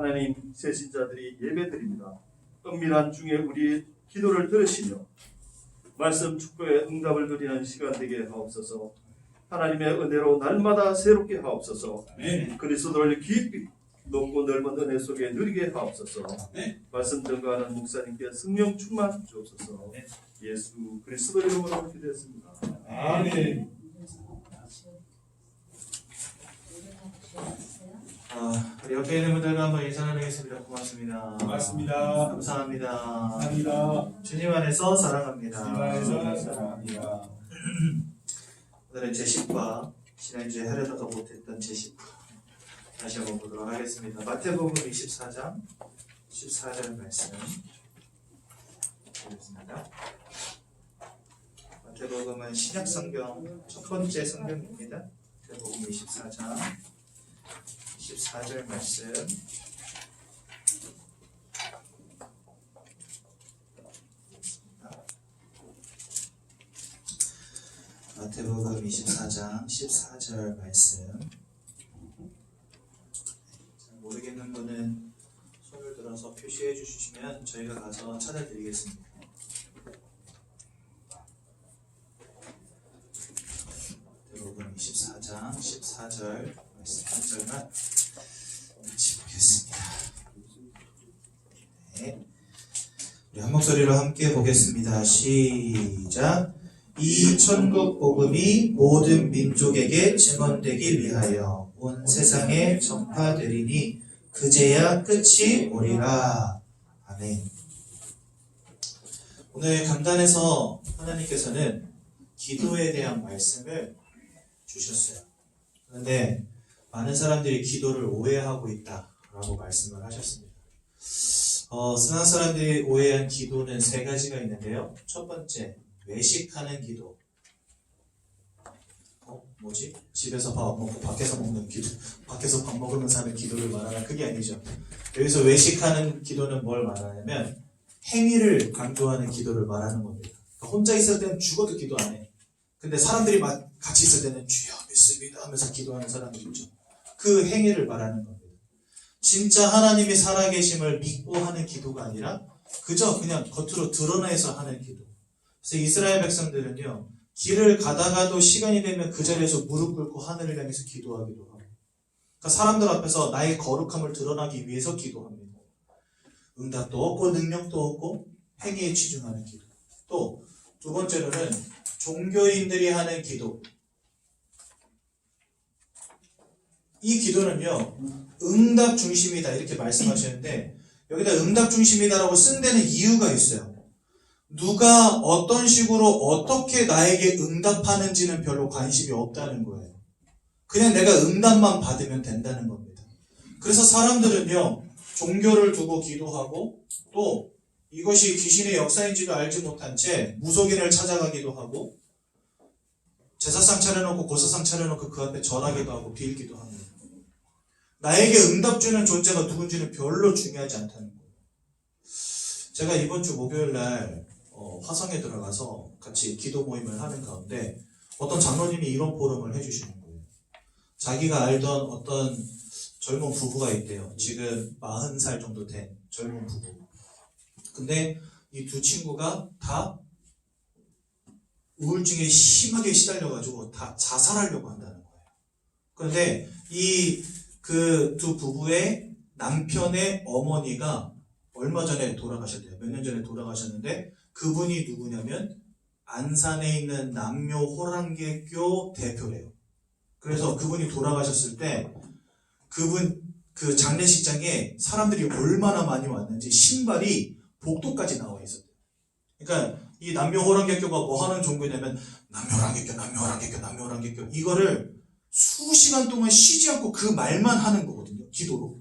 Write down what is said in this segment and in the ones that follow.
하나님 세신자들이 예배드립니다. 은밀한 중에 우리 기도를 들으시며 말씀 축복의 응답을 누리는 시간 되게 하옵소서. 하나님의 은혜로 날마다 새롭게 하옵소서. 아멘. 그리스도를 깊이 높고 넓은 은혜 속에 누리게 하옵소서. 아멘. 말씀 증거하는 목사님께 성령 충만 주옵소서. 예수 그리스도 이름으로 기도했습니다. 아멘. 우리 옆에 있는 분들과 한번 인사 나누겠습니다. 고맙습니다. 고맙습니다. 감사합니다. 감사합니다. 주님 안에서 사랑합니다. 주님 안에서 사랑합니다. 오늘은 제10과 지난주에 하려다가 못했던 제10과 다시 한번 보도록 하겠습니다. 마태복음 24장 14절 말씀 보겠습니다. 마태복음은 신약성경 첫 번째 성경입니다. 마태복음 24장 14절 말씀 마태복음 24장 14절 말씀. 잘 모르겠는 분은 손을 들어서 표시해 주시면 저희가 가서 찾아드리겠습니다. 마태복음 24장 14절 말씀 한 절만 같이 보겠습니다. 네. 우리 한 목소리로 함께 보겠습니다. 시작. 이 천국 복음이 모든 민족에게 증언되기 위하여 온 세상에 전파되리니 그제야 끝이 오리라. 아멘. 오늘 강단에서 하나님께서는 기도에 대한 말씀을 주셨어요. 그런데 많은 사람들이 기도를 오해하고 있다라고 말씀을 하셨습니다. 세상 사람들이 오해한 기도는 세 가지가 있는데요. 첫 번째, 외식하는 기도. 뭐지? 집에서 밥 먹고 밖에서 먹는 기도. 밖에서 밥 먹으면서 하는 기도를 말하는 그게 아니죠. 여기서 외식하는 기도는 뭘 말하냐면 행위를 강조하는 기도를 말하는 겁니다. 그러니까 혼자 있을 때는 죽어도 기도 안 해. 근데 사람들이 같이 있을 때는 주여 믿습니다 하면서 기도하는 사람들 있죠. 그 행위를 말하는 겁니다. 진짜 하나님이 살아계심을 믿고 하는 기도가 아니라 그저 그냥 겉으로 드러내서 하는 기도. 그래서 이스라엘 백성들은요, 길을 가다가도 시간이 되면 그 자리에서 무릎 꿇고 하늘을 향해서 기도하기도 하고, 그러니까 사람들 앞에서 나의 거룩함을 드러나기 위해서 기도합니다. 응답도 없고 능력도 없고 행위에 치중하는 기도. 또 두 번째로는 종교인들이 하는 기도. 이 기도는요, 응답 중심이다 이렇게 말씀하시는데 여기다 응답 중심이다라고 쓴 데는 이유가 있어요. 누가 어떤 식으로 어떻게 나에게 응답하는지는 별로 관심이 없다는 거예요. 그냥 내가 응답만 받으면 된다는 겁니다. 그래서 사람들은요, 종교를 두고 기도하고 또 이것이 귀신의 역사인지도 알지 못한 채 무속인을 찾아가기도 하고 제사상 차려놓고 고사상 차려놓고 그 앞에 절하기도 하고 빌기도 합니다. 나에게 응답 주는 존재가 누군지는 별로 중요하지 않다는 거예요. 제가 이번 주 목요일날 화성에 들어가서 같이 기도 모임을 하는 가운데 어떤 장로님이 이런 포럼을 해주시는 거예요. 자기가 알던 어떤 젊은 부부가 있대요. 지금 40살 정도 된 젊은 부부. 근데 이 두 친구가 다 우울증에 심하게 시달려가지고 다 자살하려고 한다는 거예요. 그런데 그 두 부부의 남편의 어머니가 얼마 전에 돌아가셨대요. 몇 년 전에 돌아가셨는데 그분이 누구냐면 안산에 있는 남묘 호랑개교 대표래요. 그래서 그분이 돌아가셨을 때 그분 그 장례식장에 사람들이 얼마나 많이 왔는지 신발이 복도까지 나와 있었대요. 그러니까 이 남묘 호랑개교가 뭐 하는 종교냐면 남묘 호랑개교 이거를 수시간 동안 쉬지 않고 그 말만 하는 거거든요. 기도로.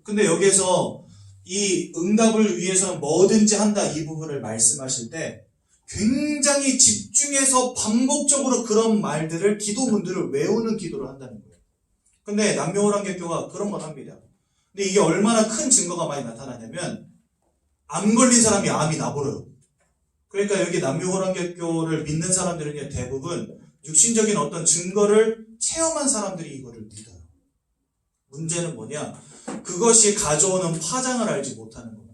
근데 여기에서 이 응답을 위해서는 뭐든지 한다 이 부분을 말씀하실 때 굉장히 집중해서 반복적으로 그런 말들을 기도문들을 외우는 기도를 한다는 거예요. 근데 남묘호랑개교가 그런 걸 합니다. 근데 이게 얼마나 큰 증거가 많이 나타나냐면 암 걸린 사람이 암이 나버려요. 그러니까 여기 남묘호랑개교를 믿는 사람들은요, 대부분 육신적인 어떤 증거를 체험한 사람들이 이거를 믿어요. 문제는 뭐냐? 그것이 가져오는 파장을 알지 못하는 겁니다.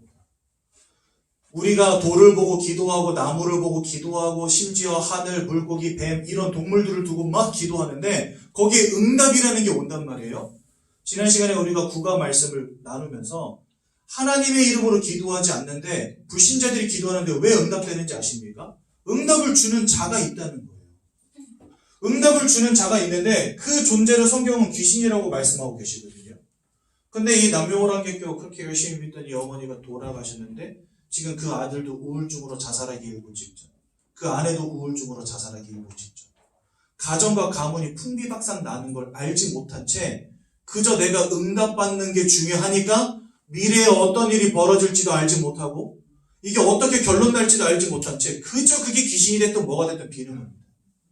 우리가 돌을 보고 기도하고 나무를 보고 기도하고 심지어 하늘, 물고기, 뱀 이런 동물들을 두고 막 기도하는데 거기에 응답이라는 게 온단 말이에요. 지난 시간에 우리가 구가 말씀을 나누면서 하나님의 이름으로 기도하지 않는데 불신자들이 기도하는데 왜 응답되는지 아십니까? 응답을 주는 자가 있다는 거예요. 응답을 주는 자가 있는데 그 존재를 성경은 귀신이라고 말씀하고 계시거든요. 근데 이 남묘호랑개교 그렇게 열심히 믿던 이 어머니가 돌아가셨는데 지금 그 아들도 우울증으로 자살하기 일보 직전, 그 아내도 우울증으로 자살하기 일보 직전, 가정과 가문이 풍비박산 나는 걸 알지 못한 채 그저 내가 응답받는 게 중요하니까 미래에 어떤 일이 벌어질지도 알지 못하고 이게 어떻게 결론 날지도 알지 못한 채 그저 그게 귀신이 됐든 뭐가 됐든 비는 겁니다.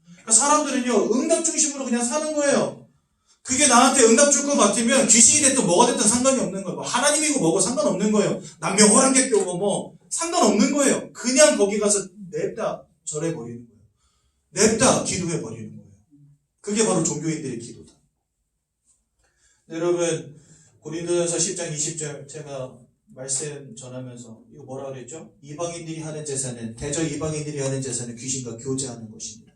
그러니까 사람들은요 응답 중심으로 그냥 사는 거예요. 그게 나한테 응답 줄 것 같으면 귀신이 됐든 뭐가 됐든 상관이 없는 거예요. 뭐 하나님이고 뭐고 상관없는 거예요. 남녀호랑개교고 뭐 상관없는 거예요. 그냥 거기 가서 냅다 절해버리는 거예요. 냅다 기도해버리는 거예요. 그게 바로 종교인들의 기도다. 여러분 고린도전서 10장 20절 제가 말씀 전하면서 이거 뭐라 그랬죠? 이방인들이 하는 제사는 대저 이방인들이 하는 제사는 귀신과 교제하는 것입니다.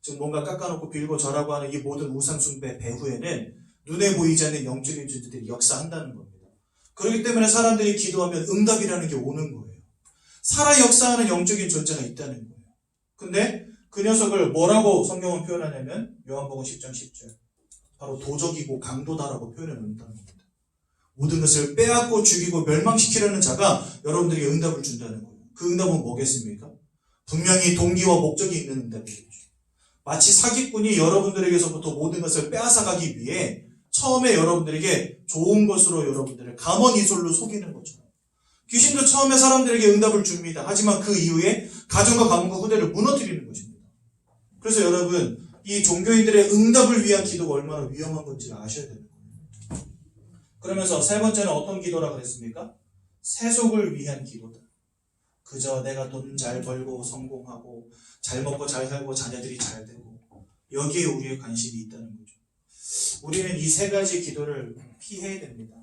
즉 뭔가 깎아놓고 빌고 절하고 하는 이 모든 우상숭배 배후에는 눈에 보이지 않는 영적인 존재들이 역사한다는 겁니다. 그렇기 때문에 사람들이 기도하면 응답이라는 게 오는 거예요. 살아 역사하는 영적인 존재가 있다는 거예요. 근데 그 녀석을 뭐라고 성경은 표현하냐면 요한복음 10장 10절 바로 도적이고 강도다라고 표현을 한다는 겁니다. 모든 것을 빼앗고 죽이고 멸망시키려는 자가 여러분들에게 응답을 준다는 거예요. 그 응답은 뭐겠습니까? 분명히 동기와 목적이 있는 응답이겠죠. 마치 사기꾼이 여러분들에게서부터 모든 것을 빼앗아가기 위해 처음에 여러분들에게 좋은 것으로 여러분들을 감언이솔로 속이는 것처럼 귀신도 처음에 사람들에게 응답을 줍니다. 하지만 그 이후에 가정과 가문과 후대를 무너뜨리는 것입니다. 그래서 여러분 이 종교인들의 응답을 위한 기도가 얼마나 위험한 건지 아셔야 되는 거예요. 그러면서 세 번째는 어떤 기도라 그랬습니까? 세속을 위한 기도다. 그저 내가 돈 잘 벌고 성공하고 잘 먹고 잘 살고 자녀들이 잘 되고 여기에 우리의 관심이 있다는 거죠. 우리는 이 세 가지 기도를 피해야 됩니다.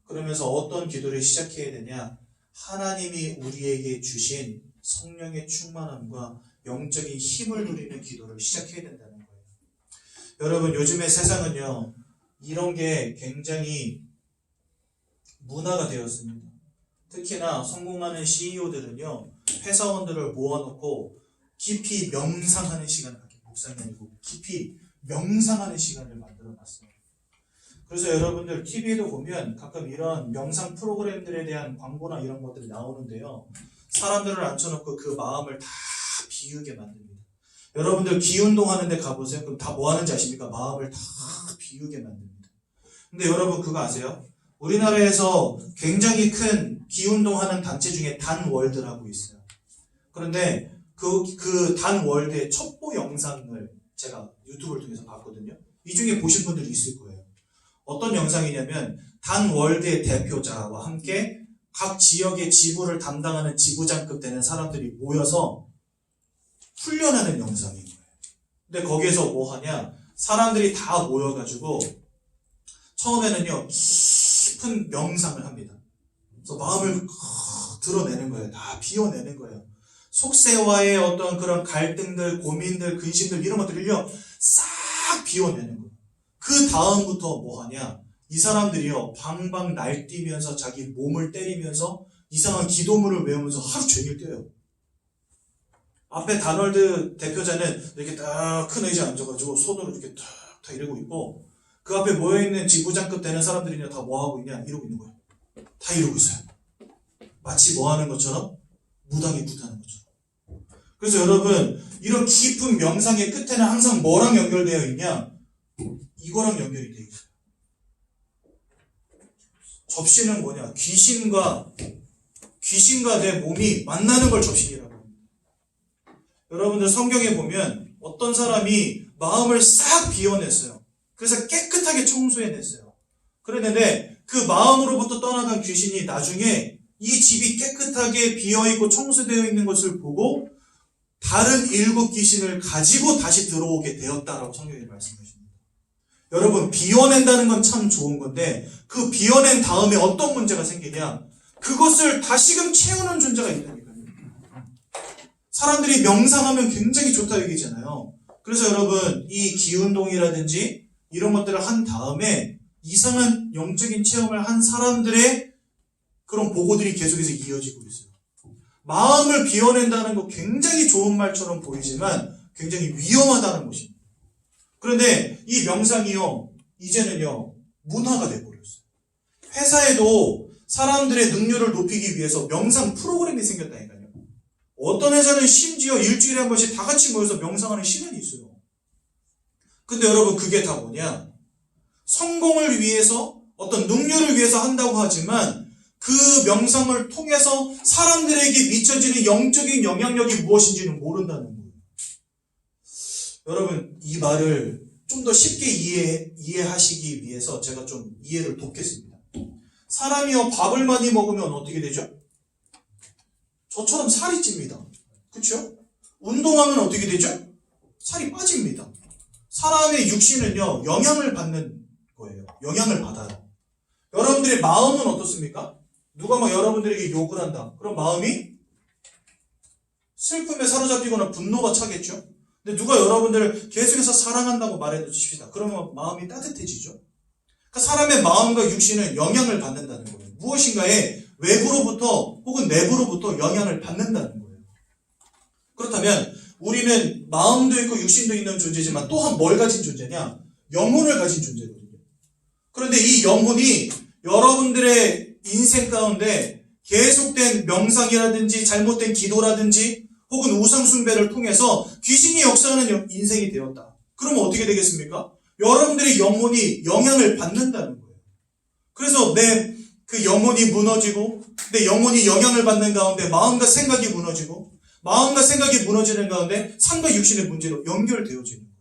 그러면서 어떤 기도를 시작해야 되냐? 하나님이 우리에게 주신 성령의 충만함과 영적인 힘을 누리는 기도를 시작해야 된다는 거예요. 여러분 요즘의 세상은요 이런 게 굉장히 문화가 되었습니다. 특히나 성공하는 CEO들은요 회사원들을 모아놓고 깊이 명상하는 시간을 갖게 목상이 아니고 깊이 명상하는 시간을 만들어놨어요. 그래서 여러분들 TV에도 보면 가끔 이런 명상 프로그램들에 대한 광고나 이런 것들이 나오는데요. 사람들을 앉혀놓고 그 마음을 다 비우게 만듭니다. 여러분들 기운동 하는데 가보세요. 그럼 다 뭐 하는지 아십니까? 마음을 다 비우게 만듭니다. 근데 여러분 그거 아세요? 우리나라에서 굉장히 큰 기운동 하는 단체 중에 단월드라고 있어요. 그런데 그 단월드의 첩보 영상을 제가 유튜브를 통해서 봤거든요. 이 중에 보신 분들이 있을 거예요. 어떤 영상이냐면 단월드의 대표자와 함께 각 지역의 지부를 담당하는 지부장급 되는 사람들이 모여서 훈련하는 영상인 거예요. 근데 거기에서 뭐 하냐? 사람들이 다 모여가지고 처음에는요 깊은 명상을 합니다. 그래서 마음을 드러내는 거예요. 다 비워내는 거예요. 속세와의 어떤 그런 갈등들, 고민들, 근심들 이런 것들을요 싹 비워내는 거예요. 그 다음부터 뭐 하냐? 이 사람들이요 방방 날뛰면서 자기 몸을 때리면서 이상한 기도문을 외우면서 하루 종일 뛰어요. 앞에 단월드 대표자는 이렇게 딱 큰 의자에 앉아가지고 손으로 이렇게 탁 이러고 있고 그 앞에 모여있는 지부장급 되는 사람들이 다 뭐 하고 있냐? 이러고 있는 거예요. 다 이러고 있어요. 마치 뭐 하는 것처럼? 무당이 굿하는 것처럼. 그래서 여러분 이런 깊은 명상의 끝에는 항상 뭐랑 연결되어 있냐? 이거랑 연결이 되어 있어요. 접신은 뭐냐? 귀신과 내 몸이 만나는 걸 접신이라고 합니다. 여러분들 성경에 보면 어떤 사람이 마음을 싹 비워냈어요. 그래서 깨끗하게 청소해냈어요. 그랬는데 그 마음으로부터 떠나간 귀신이 나중에 이 집이 깨끗하게 비어있고 청소되어 있는 것을 보고 다른 7 귀신을 가지고 다시 들어오게 되었다라고 성경이 말씀하십니다. 여러분, 비워낸다는 건 참 좋은 건데 그 비워낸 다음에 어떤 문제가 생기냐? 그것을 다시금 채우는 존재가 있다니까요. 사람들이 명상하면 굉장히 좋다 얘기잖아요. 그래서 여러분, 이 기운동이라든지 이런 것들을 한 다음에 이상한 영적인 체험을 한 사람들의 그런 보고들이 계속해서 이어지고 있어요. 마음을 비워낸다는 거 굉장히 좋은 말처럼 보이지만 굉장히 위험하다는 것입니다. 그런데 이 명상이요, 이제는요, 문화가 돼버렸어요. 회사에도 사람들의 능률을 높이기 위해서 명상 프로그램이 생겼다니까요. 어떤 회사는 심지어 일주일에 한 번씩 다 같이 모여서 명상하는 시간이 있어요. 근데 여러분, 그게 다 뭐냐? 성공을 위해서, 어떤 능률을 위해서 한다고 하지만 그 명상을 통해서 사람들에게 미쳐지는 영적인 영향력이 무엇인지는 모른다는 거예요. 여러분, 이 말을 좀 더 쉽게 이해하시기 위해서 제가 좀 이해를 돕겠습니다. 사람이요, 밥을 많이 먹으면 어떻게 되죠? 저처럼 살이 찝니다. 그렇죠? 운동하면 어떻게 되죠? 살이 빠집니다. 사람의 육신은요, 영향을 받는 거예요. 영향을 받아요. 여러분들의 마음은 어떻습니까? 누가 막 여러분들에게 욕을 한다. 그럼 마음이 슬픔에 사로잡히거나 분노가 차겠죠? 근데 누가 여러분들을 계속해서 사랑한다고 말해주십시다. 그러면 마음이 따뜻해지죠? 그러니까 사람의 마음과 육신은 영향을 받는다는 거예요. 무엇인가에 외부로부터 혹은 내부로부터 영향을 받는다는 거예요. 그렇다면 우리는 마음도 있고 육신도 있는 존재지만 또한 뭘 가진 존재냐? 영혼을 가진 존재거든요. 그런데 이 영혼이 여러분들의 인생 가운데 계속된 명상이라든지 잘못된 기도라든지 혹은 우상숭배를 통해서 귀신이 역사하는 인생이 되었다. 그러면 어떻게 되겠습니까? 여러분들의 영혼이 영향을 받는다는 거예요. 그래서 내 그 영혼이 무너지고 내 영혼이 영향을 받는 가운데 마음과 생각이 무너지고 마음과 생각이 무너지는 가운데 삶과 육신의 문제로 연결되어지는 거예요.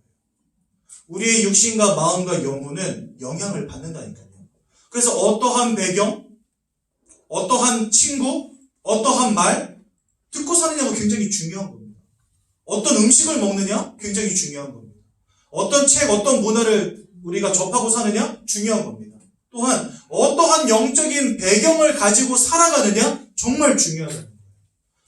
우리의 육신과 마음과 영혼은 영향을 받는다니까요. 그래서 어떠한 배경, 어떠한 친구, 어떠한 말 듣고 사느냐가 굉장히 중요한 겁니다. 어떤 음식을 먹느냐 굉장히 중요한 겁니다. 어떤 책, 어떤 문화를 우리가 접하고 사느냐 중요한 겁니다. 또한 어떠한 영적인 배경을 가지고 살아가느냐 정말 중요하다.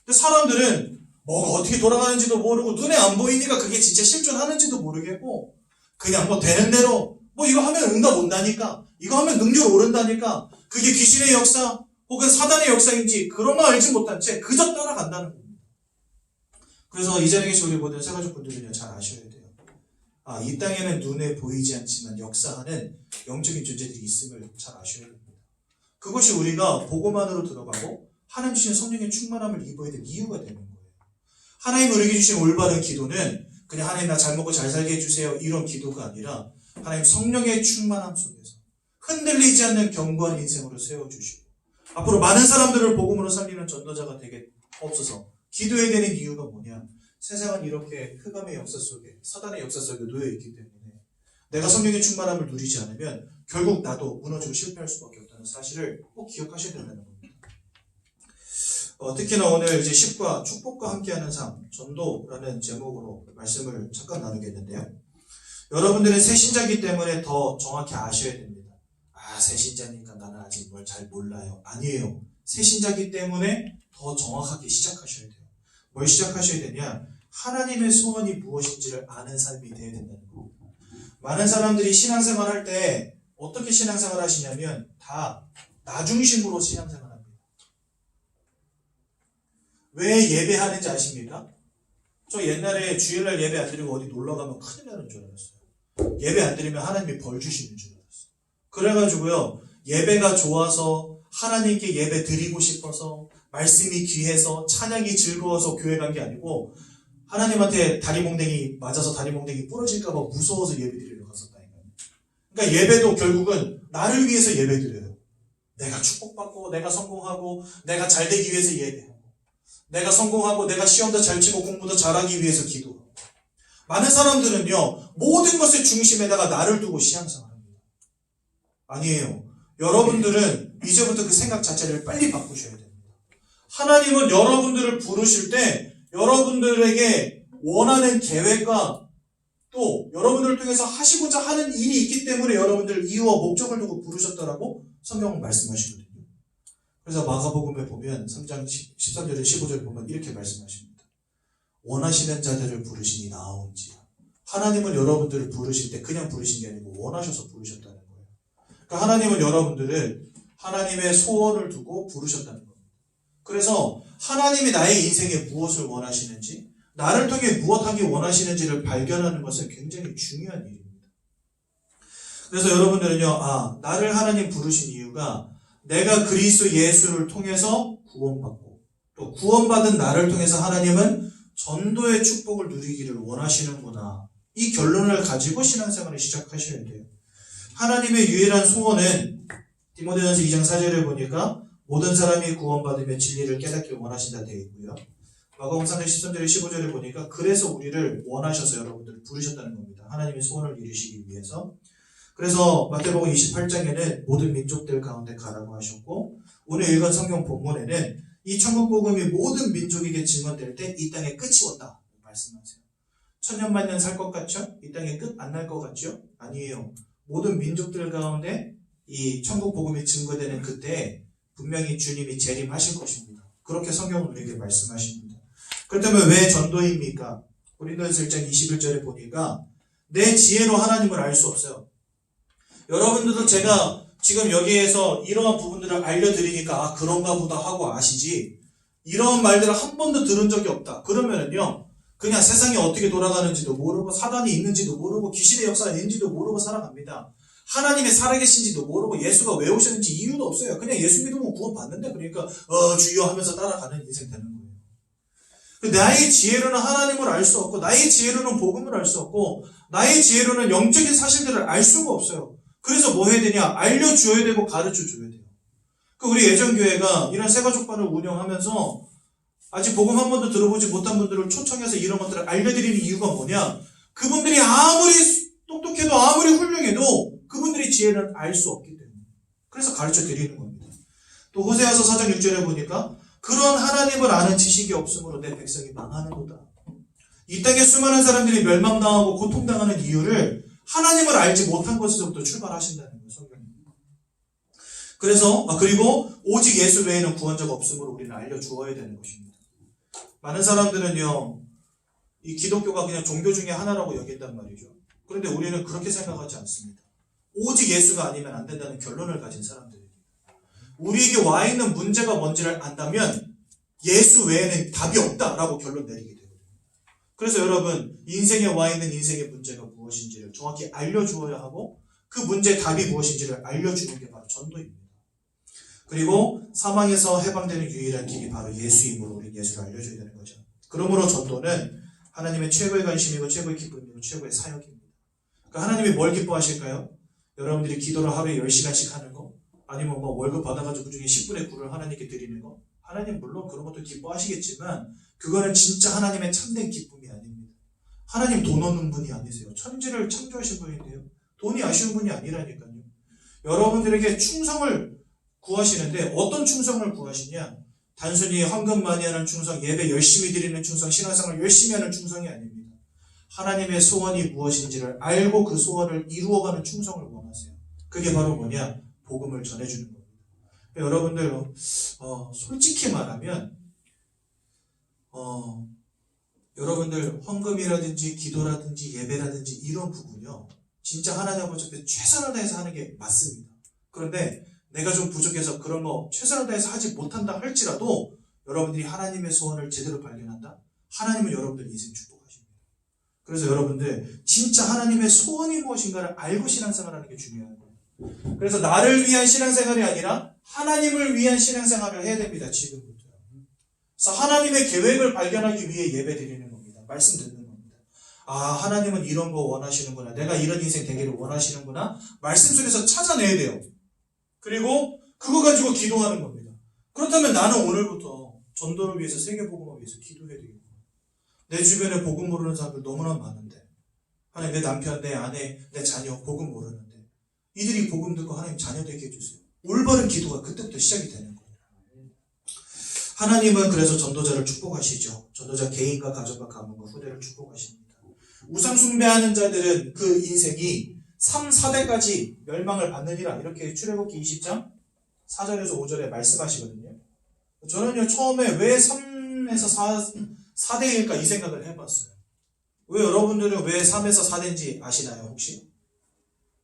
근데 사람들은 뭐가 어떻게 돌아가는지도 모르고 눈에 안 보이니까 그게 진짜 실존하는지도 모르겠고 그냥 뭐 되는 대로 뭐 이거 하면 응답 온다니까 이거 하면 능률 오른다니까 그게 귀신의 역사 혹은 사단의 역사인지 그런 거 알지 못한 채 그저 따라간다는 겁니다. 그래서 이 자리에 계신 우리 모든 세가족 분들은요 잘 아셔야 돼요. 이 땅에는 눈에 보이지 않지만 역사하는 영적인 존재들이 있음을 잘 아셔야 됩니다. 그것이 우리가 보고만으로 들어가고 하나님 주신 성령의 충만함을 입어야 될 이유가 되는 거예요. 하나님 우리에게 주신 올바른 기도는 그냥 하나님 나 잘 먹고 잘 살게 해주세요 이런 기도가 아니라 하나님 성령의 충만함 속에서 흔들리지 않는 견고한 인생으로 세워주시고 앞으로 많은 사람들을 복음으로 살리는 전도자가 되게 없어서 기도해야 되는 이유가 뭐냐? 세상은 이렇게 흑암의 역사 속에 사단의 역사 속에 놓여있기 때문에 내가 성령의 충만함을 누리지 않으면 결국 나도 무너지고 실패할 수밖에 없다는 사실을 꼭 기억하셔야 된다는 겁니다. 특히나 오늘 이제 10과 축복과 함께하는 삶, 전도라는 제목으로 말씀을 잠깐 나누겠는데요. 여러분들은 새신자이기 때문에 더 정확히 아셔야 됩니다. 새신자니까 나는 아직 뭘 잘 몰라요. 아니에요. 새신자이기 때문에 더 정확하게 시작하셔야 돼요. 뭘 시작하셔야 되냐? 하나님의 소원이 무엇인지를 아는 삶이 되어야 된다는 겁니다. 많은 사람들이 신앙생활 할 때 어떻게 신앙생활 하시냐면 다 나 중심으로 신앙생활 합니다. 왜 예배하는지 아십니까? 저 옛날에 주일날 예배 안 드리고 어디 놀러 가면 큰일 나는 줄 알았어요. 예배 안 드리면 하나님이 벌 주시는 줄 알았어요. 그래가지고요, 예배가 좋아서 하나님께 예배 드리고 싶어서 말씀이 귀해서 찬양이 즐거워서 교회 간 게 아니고 하나님한테 다리몽댕이 맞아서 다리몽댕이 부러질까 봐 무서워서 예배 드리러 갔었다니까요. 그러니까 예배도 결국은 나를 위해서 예배 드려요. 내가 축복받고 내가 성공하고 내가 잘 되기 위해서 예배하고 내가 성공하고 내가 시험도 잘 치고 공부도 잘하기 위해서 기도하고 많은 사람들은요 모든 것의 중심에다가 나를 두고 신앙생활합니다. 아니에요. 여러분들은 이제부터 그 생각 자체를 빨리 바꾸셔야 됩니다. 하나님은 여러분들을 부르실 때 여러분들에게 원하는 계획과 또 여러분들을 통해서 하시고자 하는 일이 있기 때문에 여러분들 이유와 목적을 두고 부르셨다라고 성경은 말씀하시거든요. 그래서 마가복음에 보면 3장 13절에 15절 보면 이렇게 말씀하십니다. 원하시는 자들을 부르시니 나아온지라. 하나님은 여러분들을 부르실 때 그냥 부르신 게 아니고 원하셔서 부르셨다는 거예요. 그러니까 하나님은 여러분들을 하나님의 소원을 두고 부르셨다는 겁니다. 그래서 하나님이 나의 인생에 무엇을 원하시는지, 나를 통해 무엇하기 원하시는지를 발견하는 것은 굉장히 중요한 일입니다. 그래서 여러분들은요, 나를 하나님 부르신 이유가 내가 그리스도 예수를 통해서 구원받고, 또 구원받은 나를 통해서 하나님은 전도의 축복을 누리기를 원하시는구나. 이 결론을 가지고 신앙생활을 시작하셔야 돼요. 하나님의 유일한 소원은 디모데전서 2장 4절에 보니까 모든 사람이 구원받으며 진리를 깨닫길 원하신다 되어 있고요. 마가복음 3장 13절에 15절에 보니까 그래서 우리를 원하셔서 여러분들을 부르셨다는 겁니다. 하나님의 소원을 이루시기 위해서. 그래서 마태복음 28장에는 모든 민족들 가운데 가라고 하셨고, 오늘 읽은 성경 본문에는 이 천국 복음이 모든 민족에게 증언될 때 이 땅에 끝이 온다 말씀하세요. 천년만년 살 것 같죠? 이 땅에 끝 안 날 것 같죠? 아니에요. 모든 민족들 가운데 이 천국 복음이 증거되는 그때 분명히 주님이 재림하실 것입니다. 그렇게 성경은 우리에게 말씀하십니다. 그렇다면 왜 전도입니까? 고린도전서 1장 21절에 보니까 내 지혜로 하나님을 알 수 없어요. 여러분들도 제가 지금 여기에서 이러한 부분들을 알려드리니까 그런가 보다 하고 아시지, 이런 말들을 한 번도 들은 적이 없다. 그러면은요, 그냥 세상이 어떻게 돌아가는지도 모르고 사단이 있는지도 모르고 귀신의 역사가 있는지도 모르고 살아갑니다. 하나님의 살아계신지도 모르고 예수가 왜 오셨는지 이유도 없어요. 그냥 예수 믿으면 구원 받는데, 그러니까 주여 하면서 따라가는 인생 되는 거예요. 나의 지혜로는 하나님을 알 수 없고, 나의 지혜로는 복음을 알 수 없고, 나의 지혜로는 영적인 사실들을 알 수가 없어요. 그래서 뭐 해야 되냐? 알려줘야 되고 가르쳐줘야 돼요. 우리 예전교회가 이런 새가족반을 운영하면서 아직 복음 한 번도 들어보지 못한 분들을 초청해서 이런 것들을 알려드리는 이유가 뭐냐? 그분들이 아무리 똑똑해도 아무리 훌륭해도 그분들의 지혜를 알 수 없기 때문에. 그래서 가르쳐 드리는 겁니다. 또 호세아서 4장 6절에 보니까 그런 하나님을 아는 지식이 없으므로 내 백성이 망하는도다. 이 땅에 수많은 사람들이 멸망당하고 고통당하는 이유를 하나님을 알지 못한 것에서부터 출발하신다는 거예요, 성경이. 그래서, 그리고 오직 예수 외에는 구원자가 없으므로 우리는 알려주어야 되는 것입니다. 많은 사람들은요, 이 기독교가 그냥 종교 중에 하나라고 여긴단 말이죠. 그런데 우리는 그렇게 생각하지 않습니다. 오직 예수가 아니면 안 된다는 결론을 가진 사람들입니다. 우리에게 와 있는 문제가 뭔지를 안다면 예수 외에는 답이 없다라고 결론 내리게 돼요. 그래서 여러분, 인생에 와 있는 인생의 문제가 무엇인지를 정확히 알려주어야 하고, 그 문제의 답이 무엇인지를 알려주는 게 바로 전도입니다. 그리고 사망에서 해방되는 유일한 길이 바로 예수이므로 우리는 예수를 알려줘야 되는 거죠. 그러므로 전도는 하나님의 최고의 관심이고 최고의 기쁨이고 최고의 사역입니다. 그러니까 하나님이 뭘 기뻐하실까요? 여러분들이 기도를 하루에 10시간씩 하는 거, 아니면 뭐 월급 받아가지고 그 중에 10분의 9를 하나님께 드리는 거, 하나님 물론 그런 것도 기뻐하시겠지만 그거는 진짜 하나님의 참된 기쁨이 아닙니다. 하나님 돈 없는 분이 아니세요. 천지를 창조하신 분인데요, 돈이 아쉬운 분이 아니라니까요. 여러분들에게 충성을 구하시는데 어떤 충성을 구하시냐? 단순히 헌금 많이 하는 충성, 예배 열심히 드리는 충성, 신앙생활 열심히 하는 충성이 아닙니다. 하나님의 소원이 무엇인지를 알고 그 소원을 이루어가는 충성을 원하세요. 그게 바로 뭐냐? 복음을 전해주는 겁니다. 여러분들 솔직히 말하면 여러분들 헌금이라든지 기도라든지 예배라든지 이런 부분이요, 진짜 하나님 아버지 앞에 최선을 다해서 하는 게 맞습니다. 그런데 내가 좀 부족해서 그런 거 최선을 다해서 하지 못한다 할지라도 여러분들이 하나님의 소원을 제대로 발견한다? 하나님은 여러분들 인생 축복하십니다. 그래서 여러분들 진짜 하나님의 소원이 무엇인가를 알고 신앙생활하는 게 중요한 거예요. 그래서 나를 위한 신앙생활이 아니라 하나님을 위한 신앙생활을 해야 됩니다. 지금부터. 그래서 하나님의 계획을 발견하기 위해 예배 드리는 겁니다. 말씀 듣는 겁니다. 하나님은 이런 거 원하시는구나. 내가 이런 인생 되기를 원하시는구나. 말씀 속에서 찾아내야 돼요. 그리고 그거 가지고 기도하는 겁니다. 그렇다면 나는 오늘부터 전도를 위해서, 세계복음을 위해서 기도해야 되겠구나. 내 주변에 복음 모르는 사람들 너무나 많은데, 하나님 내 남편, 내 아내, 내 자녀 복음 모르는데 이들이 복음 듣고 하나님 자녀 되게 해주세요. 올바른 기도가 그때부터 시작이 되는 거예요. 하나님은 그래서 전도자를 축복하시죠. 전도자 개인과 가정과 가문과 후대를 축복하십니다. 우상 숭배하는 자들은 그 인생이 3, 4대까지 멸망을 받느니라. 이렇게 출애굽기 20장 4절에서 5절에 말씀하시거든요. 저는요, 처음에 왜 3에서 4대일까 이 생각을 해봤어요. 왜 여러분들은 왜 3에서 4대인지 아시나요, 혹시?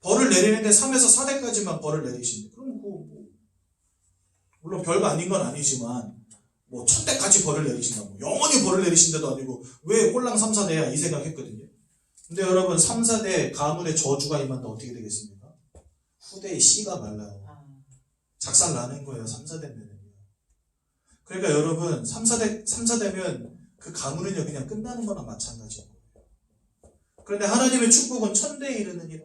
벌을 내리는데 3에서 4대까지만 벌을 내리신대. 그럼 물론 별거 아닌 건 아니지만, 1000대까지 벌을 내리신다고. 영원히 벌을 내리신다도 아니고, 왜 꼴랑 3, 4대야? 이 생각했거든요. 근데 여러분, 3, 4대 가문의 저주가 임한다 어떻게 되겠습니까? 후대의 씨가 말라요. 작살 나는 거예요, 3, 4대면은요. 그러니까 여러분, 3, 4대면 그 가문은요, 그냥 끝나는 거나 마찬가지인 거예요. 그런데 하나님의 축복은 1000대에 이르느니라.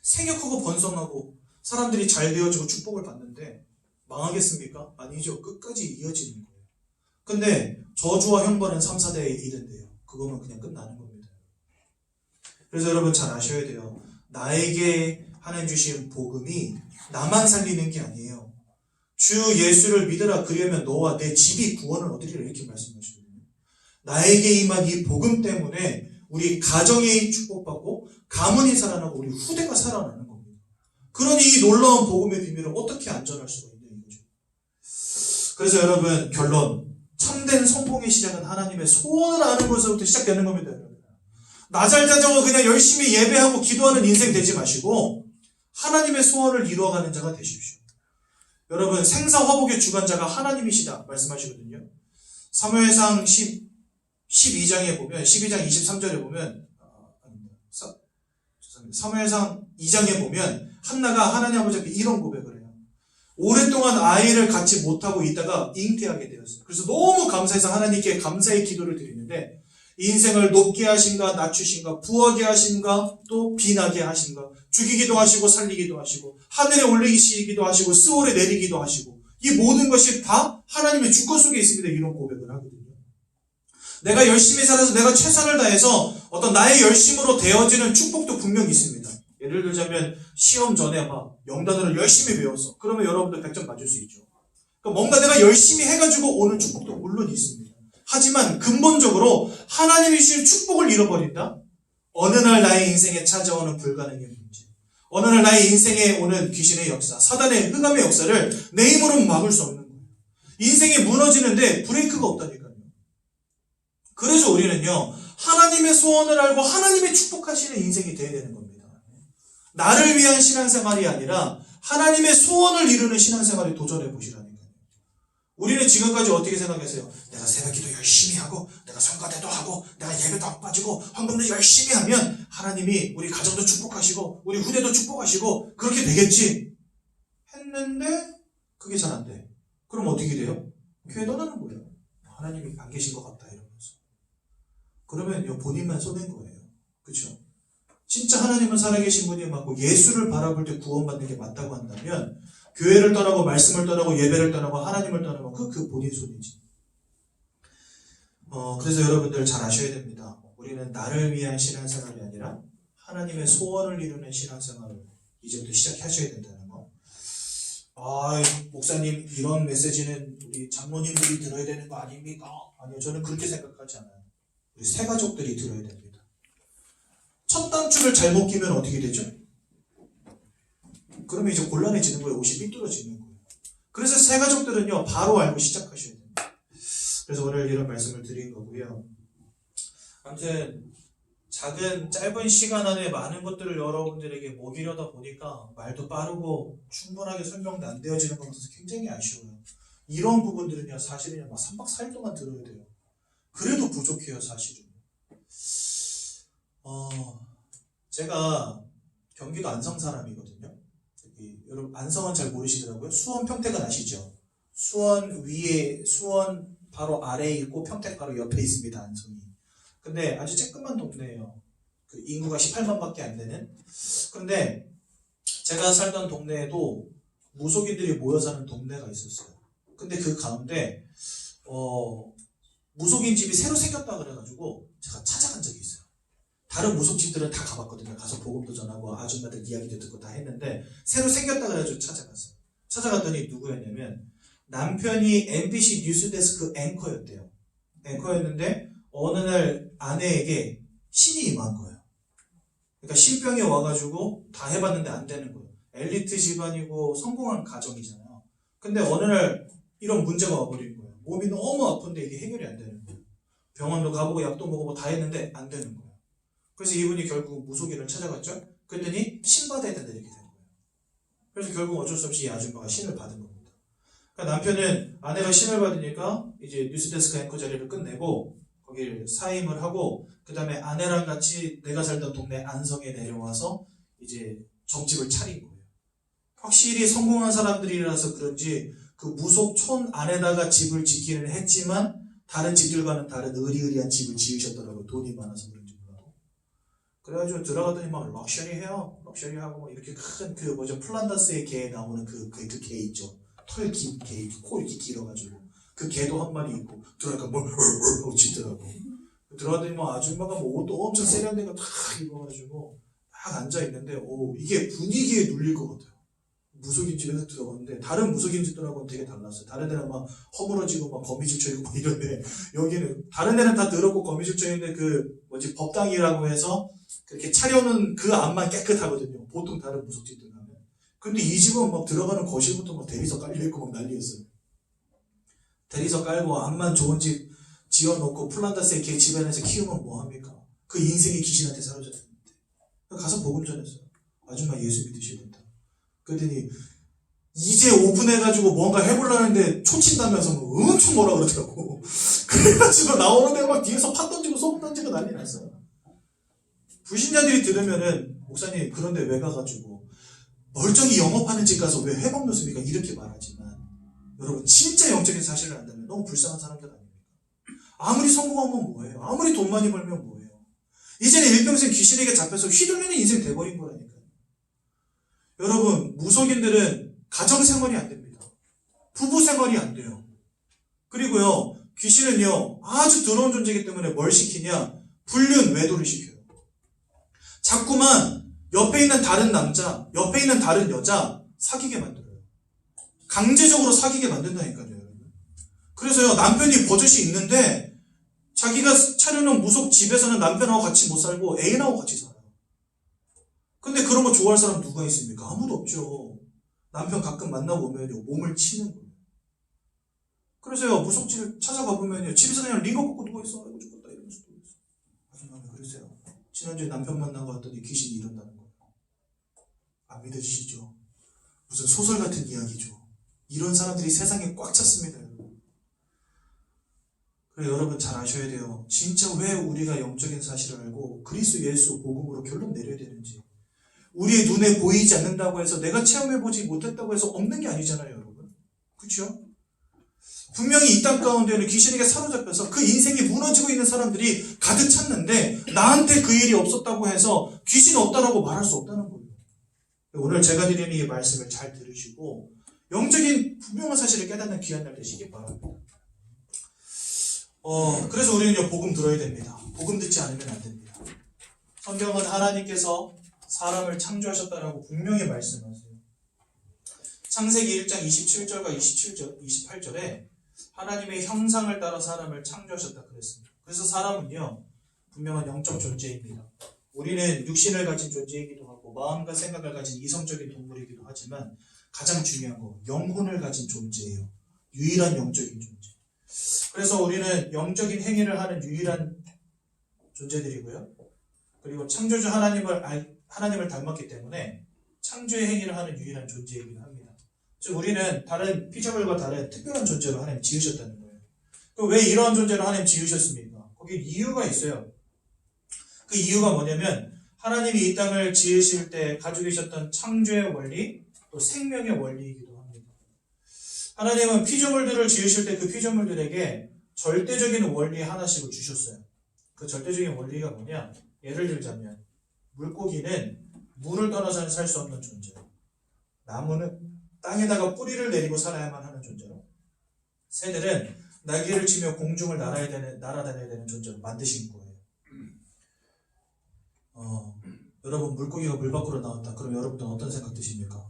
생육하고 번성하고 사람들이 잘 되어지고 축복을 받는데 망하겠습니까? 아니죠. 끝까지 이어지는 거예요. 근데 저주와 형벌은 3, 4대에 이른대요. 그거면 그냥 끝나는 겁니다. 그래서 여러분 잘 아셔야 돼요. 나에게 하나님 주신 복음이 나만 살리는 게 아니에요. 주 예수를 믿으라. 그러면 너와 내 집이 구원을 얻으리라. 이렇게 말씀하시거든요. 나에게 임한 이 복음 때문에 우리 가정이 축복받고 가문이 살아나고 우리 후대가 살아나는 겁니다. 그러니 이 놀라운 복음의 비밀을 어떻게 안전할 수가 있냐 이거죠. 그래서 여러분 결론, 참된 성공의 시작은 하나님의 소원을 아는 것으로부터 시작되는 겁니다. 나 잘 자정은 그냥 열심히 예배하고 기도하는 인생 되지 마시고 하나님의 소원을 이루어가는 자가 되십시오. 여러분 생사화복의 주관자가 하나님이시다 말씀하시거든요. 사무엘상 12장에 보면 12장 23절에 보면 사무엘상 2장에 보면 한나가 하나님 아버지 앞에 이런 고백을 해요. 오랫동안 아이를 갖지 못하고 있다가 잉태하게 되었어요. 그래서 너무 감사해서 하나님께 감사의 기도를 드리는데 인생을 높게 하신가 낮추신가 부하게 하신가 또 빈하게 하신가 죽이기도 하시고 살리기도 하시고 하늘에 올리시기도 하시고 스올에 내리기도 하시고 이 모든 것이 다 하나님의 주권 속에 있습니다. 이런 고백을 하거든요. 내가 열심히 살아서 내가 최선을 다해서 어떤 나의 열심으로 되어지는 축복도 분명히 있습니다. 예를 들자면 시험 전에 영단어를 열심히 배웠어. 그러면 여러분들 100점 맞을 수 있죠. 그러니까 뭔가 내가 열심히 해가지고 오는 축복도 물론 있습니다. 하지만 근본적으로 하나님이 주신 축복을 잃어버린다? 어느 날 나의 인생에 찾아오는 불가능의 문제, 어느 날 나의 인생에 오는 귀신의 역사, 사단의 흑암의 역사를 내 힘으로는 막을 수 없는 거예요. 인생이 무너지는데 브레이크가 없다니까요. 그래서 우리는요, 하나님의 소원을 알고 하나님의 축복하시는 인생이 되어야 되는 겁니다. 나를 위한 신앙생활이 아니라 하나님의 소원을 이루는 신앙생활에 도전해 보시라니까요. 우리는 지금까지 어떻게 생각했어요? 내가 새벽기도 열심히 하고 내가 성가대도 하고 내가 예배도 안 빠지고 헌금도 열심히 하면 하나님이 우리 가정도 축복하시고 우리 후대도 축복하시고 그렇게 되겠지 했는데 그게 잘 안 돼. 그럼 어떻게 돼요? 교회 떠나는 거예요. 하나님이 안 계신 것 같다 이러면서. 그러면 본인만 쏘낸 거예요. 그렇죠? 진짜 하나님은 살아계신 분이 맞고 예수를 바라볼 때 구원받는 게 맞다고 한다면 교회를 떠나고 말씀을 떠나고 예배를 떠나고 하나님을 떠나고 그 본인 손이지. 그래서 여러분들 잘 아셔야 됩니다. 우리는 나를 위한 신앙생활이 아니라 하나님의 소원을 이루는 신앙생활을 이제부터 시작하셔야 된다는 거. 목사님 이런 메시지는 우리 장로님들이 들어야 되는 거 아닙니까? 아니요, 저는 그렇게 생각하지 않아요. 우리 새 가족들이 들어야 됩니다. 첫 단추를 잘못 끼면 어떻게 되죠? 그러면 이제 곤란해지는 거예요. 옷이 삐뚤어지는 거예요. 그래서 새 가족들은요, 바로 알고 시작하셔야 됩니다. 그래서 오늘 이런 말씀을 드린 거고요. 아무튼 작은 짧은 시간 안에 많은 것들을 여러분들에게 먹이려다 보니까 말도 빠르고 충분하게 설명도 안 되어지는 것 같아서 굉장히 아쉬워요. 이런 부분들은요, 사실은 막 3박 4일 동안 들어야 돼요. 그래도 부족해요, 사실은. 제가 경기도 안성 사람이거든요. 여러분 안성은 잘 모르시더라고요. 수원 평택은 아시죠? 수원 위에, 수원 바로 아래에 있고 평택 바로 옆에 있습니다. 안성이. 근데 아주 쬐끄만 동네예요. 그 인구가 18만밖에 안 되는. 근데 제가 살던 동네에도 무속인들이 모여 사는 동네가 있었어요. 근데 그 가운데 무속인 집이 새로 생겼다 그래가지고 제가 찾아간 적이 있어요. 다른 무속집들은 다 가봤거든요. 가서 복음도 전하고 아줌마들 이야기도 듣고 다 했는데 새로 생겼다 그래가지고 찾아갔어요. 찾아갔더니 누구였냐면 남편이 MBC 뉴스데스크 앵커였대요. 앵커였는데 어느 날 아내에게 신이 임한 거예요. 그러니까 신병이 와가지고 다 해봤는데 안 되는 거예요. 엘리트 집안이고 성공한 가정이잖아요. 근데 어느 날 이런 문제가 와버린 거예요. 몸이 너무 아픈데 이게 해결이 안 되는 거예요. 병원도 가보고 약도 먹어보고 다 했는데 안 되는 거예요. 그래서 이분이 결국 무속인을 찾아갔죠. 그랬더니 신 받아야 된다 이렇게 된 거예요. 그래서 결국 어쩔 수 없이 이 아줌마가 신을 받은 겁니다. 그러니까 남편은 아내가 신을 받으니까 이제 뉴스데스크 앵커 자리를 끝내고 거기를 사임을 하고 그 다음에 아내랑 같이 내가 살던 동네 안성에 내려와서 이제 점집을 차린 거예요. 확실히 성공한 사람들이라서 그런지 그 무속촌 안에다가 집을 짓기는 했지만 다른 집들과는 다른 의리의리한 집을 지으셨더라고요. 돈이 많아서 그런지 몰라도. 그래가지고 들어가더니 막 럭셔리해요. 럭셔리하고 막 이렇게 큰 그 뭐죠 플란다스의 개에 나오는 그 개 있죠. 털 긴 개, 코 이렇게 길어가지고 그 개도 한 마리 있고 들어가니까 뭐 하고 짖더라고. 들어가더니 뭐 아줌마가 뭐 옷도 엄청 세련된 거 다 입어가지고 딱 앉아 있는데 오 이게 분위기에 눌릴 것 같아요. 무속인 집에서 들어갔는데 다른 무속인 집들하고는 되게 달랐어요. 다른 데는 막 허물어지고 막 거미줄 쳐있고 막 이런데 여기는 다른 데는 다 더럽고 거미줄 쳐있는데 그 뭐지 법당이라고 해서 그렇게 차려놓은 그 앞만 깨끗하거든요. 보통 다른 무속집들 가면. 근데 이 집은 막 들어가는 거실부터 막 대리석 깔려있고 막 난리였어요. 대리석 깔고 앞만 좋은 집 지어놓고 플란다스의 개 집 안에서 키우면 뭐합니까? 그 인생이 귀신한테 사로잡혔는데 가서 복음 전했어요. 아줌마 예수 믿으시겠다. 그랬더니 이제 오픈해가지고 뭔가 해보려는데 초친다면서 뭐 엄청 뭐라 그러더라고. 그래가지고 나오는데 막 뒤에서 팥 던지고 소금 던지고 난리 났어요. 불신자들이 들으면은 목사님 그런데 왜 가가지고 멀쩡히 영업하는 집 가서 왜 회 먹는 습니까? 이렇게 말하지만 여러분 진짜 영적인 사실을 안다면 너무 불쌍한 사람들 아닙니까? 아무리 성공하면 뭐예요? 아무리 돈 많이 벌면 뭐예요? 이제는 일평생 귀신에게 잡혀서 휘둘리는 인생 돼버린 거라니까요. 여러분 무속인들은 가정생활이 안 됩니다. 부부생활이 안 돼요. 그리고요 귀신은요 아주 더러운 존재이기 때문에 뭘 시키냐 불륜 외도를 시켜요. 자꾸만 옆에 있는 다른 남자 옆에 있는 다른 여자 사귀게 만들어요. 강제적으로 사귀게 만든다니까요. 여러분. 그래서요 남편이 버젓이 있는데 자기가 차려놓은 무속 집에서는 남편하고 같이 못 살고 애인하고 같이 살아요. 근데 그런 거 좋아할 사람 누가 있습니까? 아무도 없죠. 남편 가끔 만나고 오면요 몸을 치는 거예요. 그래서요 무속집을 찾아가 보면요 집에서 그냥 링거 꽂고 누워있어. 아이고 죽었다 이러면서 누워있어. 아줌마 왜 그러세요? 지난주에 남편 만나고 왔더니 귀신이 이런다는 거예요. 안 믿어지시죠? 무슨 소설 같은 이야기죠. 이런 사람들이 세상에 꽉 찼습니다. 그래서 여러분 잘 아셔야 돼요. 진짜 왜 우리가 영적인 사실을 알고 그리스도 예수 복음으로 결론 내려야 되는지. 우리의 눈에 보이지 않는다고 해서 내가 체험해보지 못했다고 해서 없는 게 아니잖아요. 여러분. 그렇죠? 분명히 이 땅 가운데는 귀신에게 사로잡혀서 그 인생이 무너지고 있는 사람들이 가득 찼는데 나한테 그 일이 없었다고 해서 귀신 없다라고 말할 수 없다는 거예요. 오늘 제가 드리는 이 말씀을 잘 들으시고 영적인 분명한 사실을 깨닫는 귀한 날 되시기 바랍니다. 그래서 우리는요 복음 들어야 됩니다. 복음 듣지 않으면 안 됩니다. 성경은 하나님께서 사람을 창조하셨다라고 분명히 말씀하세요. 창세기 1장 27절과 28절에 하나님의 형상을 따라 사람을 창조하셨다 그랬습니다. 그래서 사람은요 분명한 영적 존재입니다. 우리는 육신을 가진 존재이기도 하고 마음과 생각을 가진 이성적인 동물이기도 하지만 가장 중요한 거 영혼을 가진 존재예요. 유일한 영적인 존재. 그래서 우리는 영적인 행위를 하는 유일한 존재들이고요. 그리고 창조주 하나님을 닮았기 때문에 창조의 행위를 하는 유일한 존재이기도 합니다. 즉 우리는 다른 피조물과 다른 특별한 존재로 하나님 지으셨다는 거예요. 그럼 왜 이러한 존재로 하나님 지으셨습니까? 거기에 이유가 있어요. 그 이유가 뭐냐면 하나님이 이 땅을 지으실 때 가지고 계셨던 창조의 원리 또 생명의 원리이기도 합니다. 하나님은 피조물들을 지으실 때 그 피조물들에게 절대적인 원리 하나씩을 주셨어요. 그 절대적인 원리가 뭐냐? 예를 들자면 물고기는 물을 떠나서는 살 수 없는 존재로, 나무는 땅에다가 뿌리를 내리고 살아야만 하는 존재로, 새들은 날개를 치며 공중을 날아다녀야 되는 존재로 만드신 거예요. 여러분 물고기가 물 밖으로 나왔다. 그럼 여러분들은 어떤 생각 드십니까?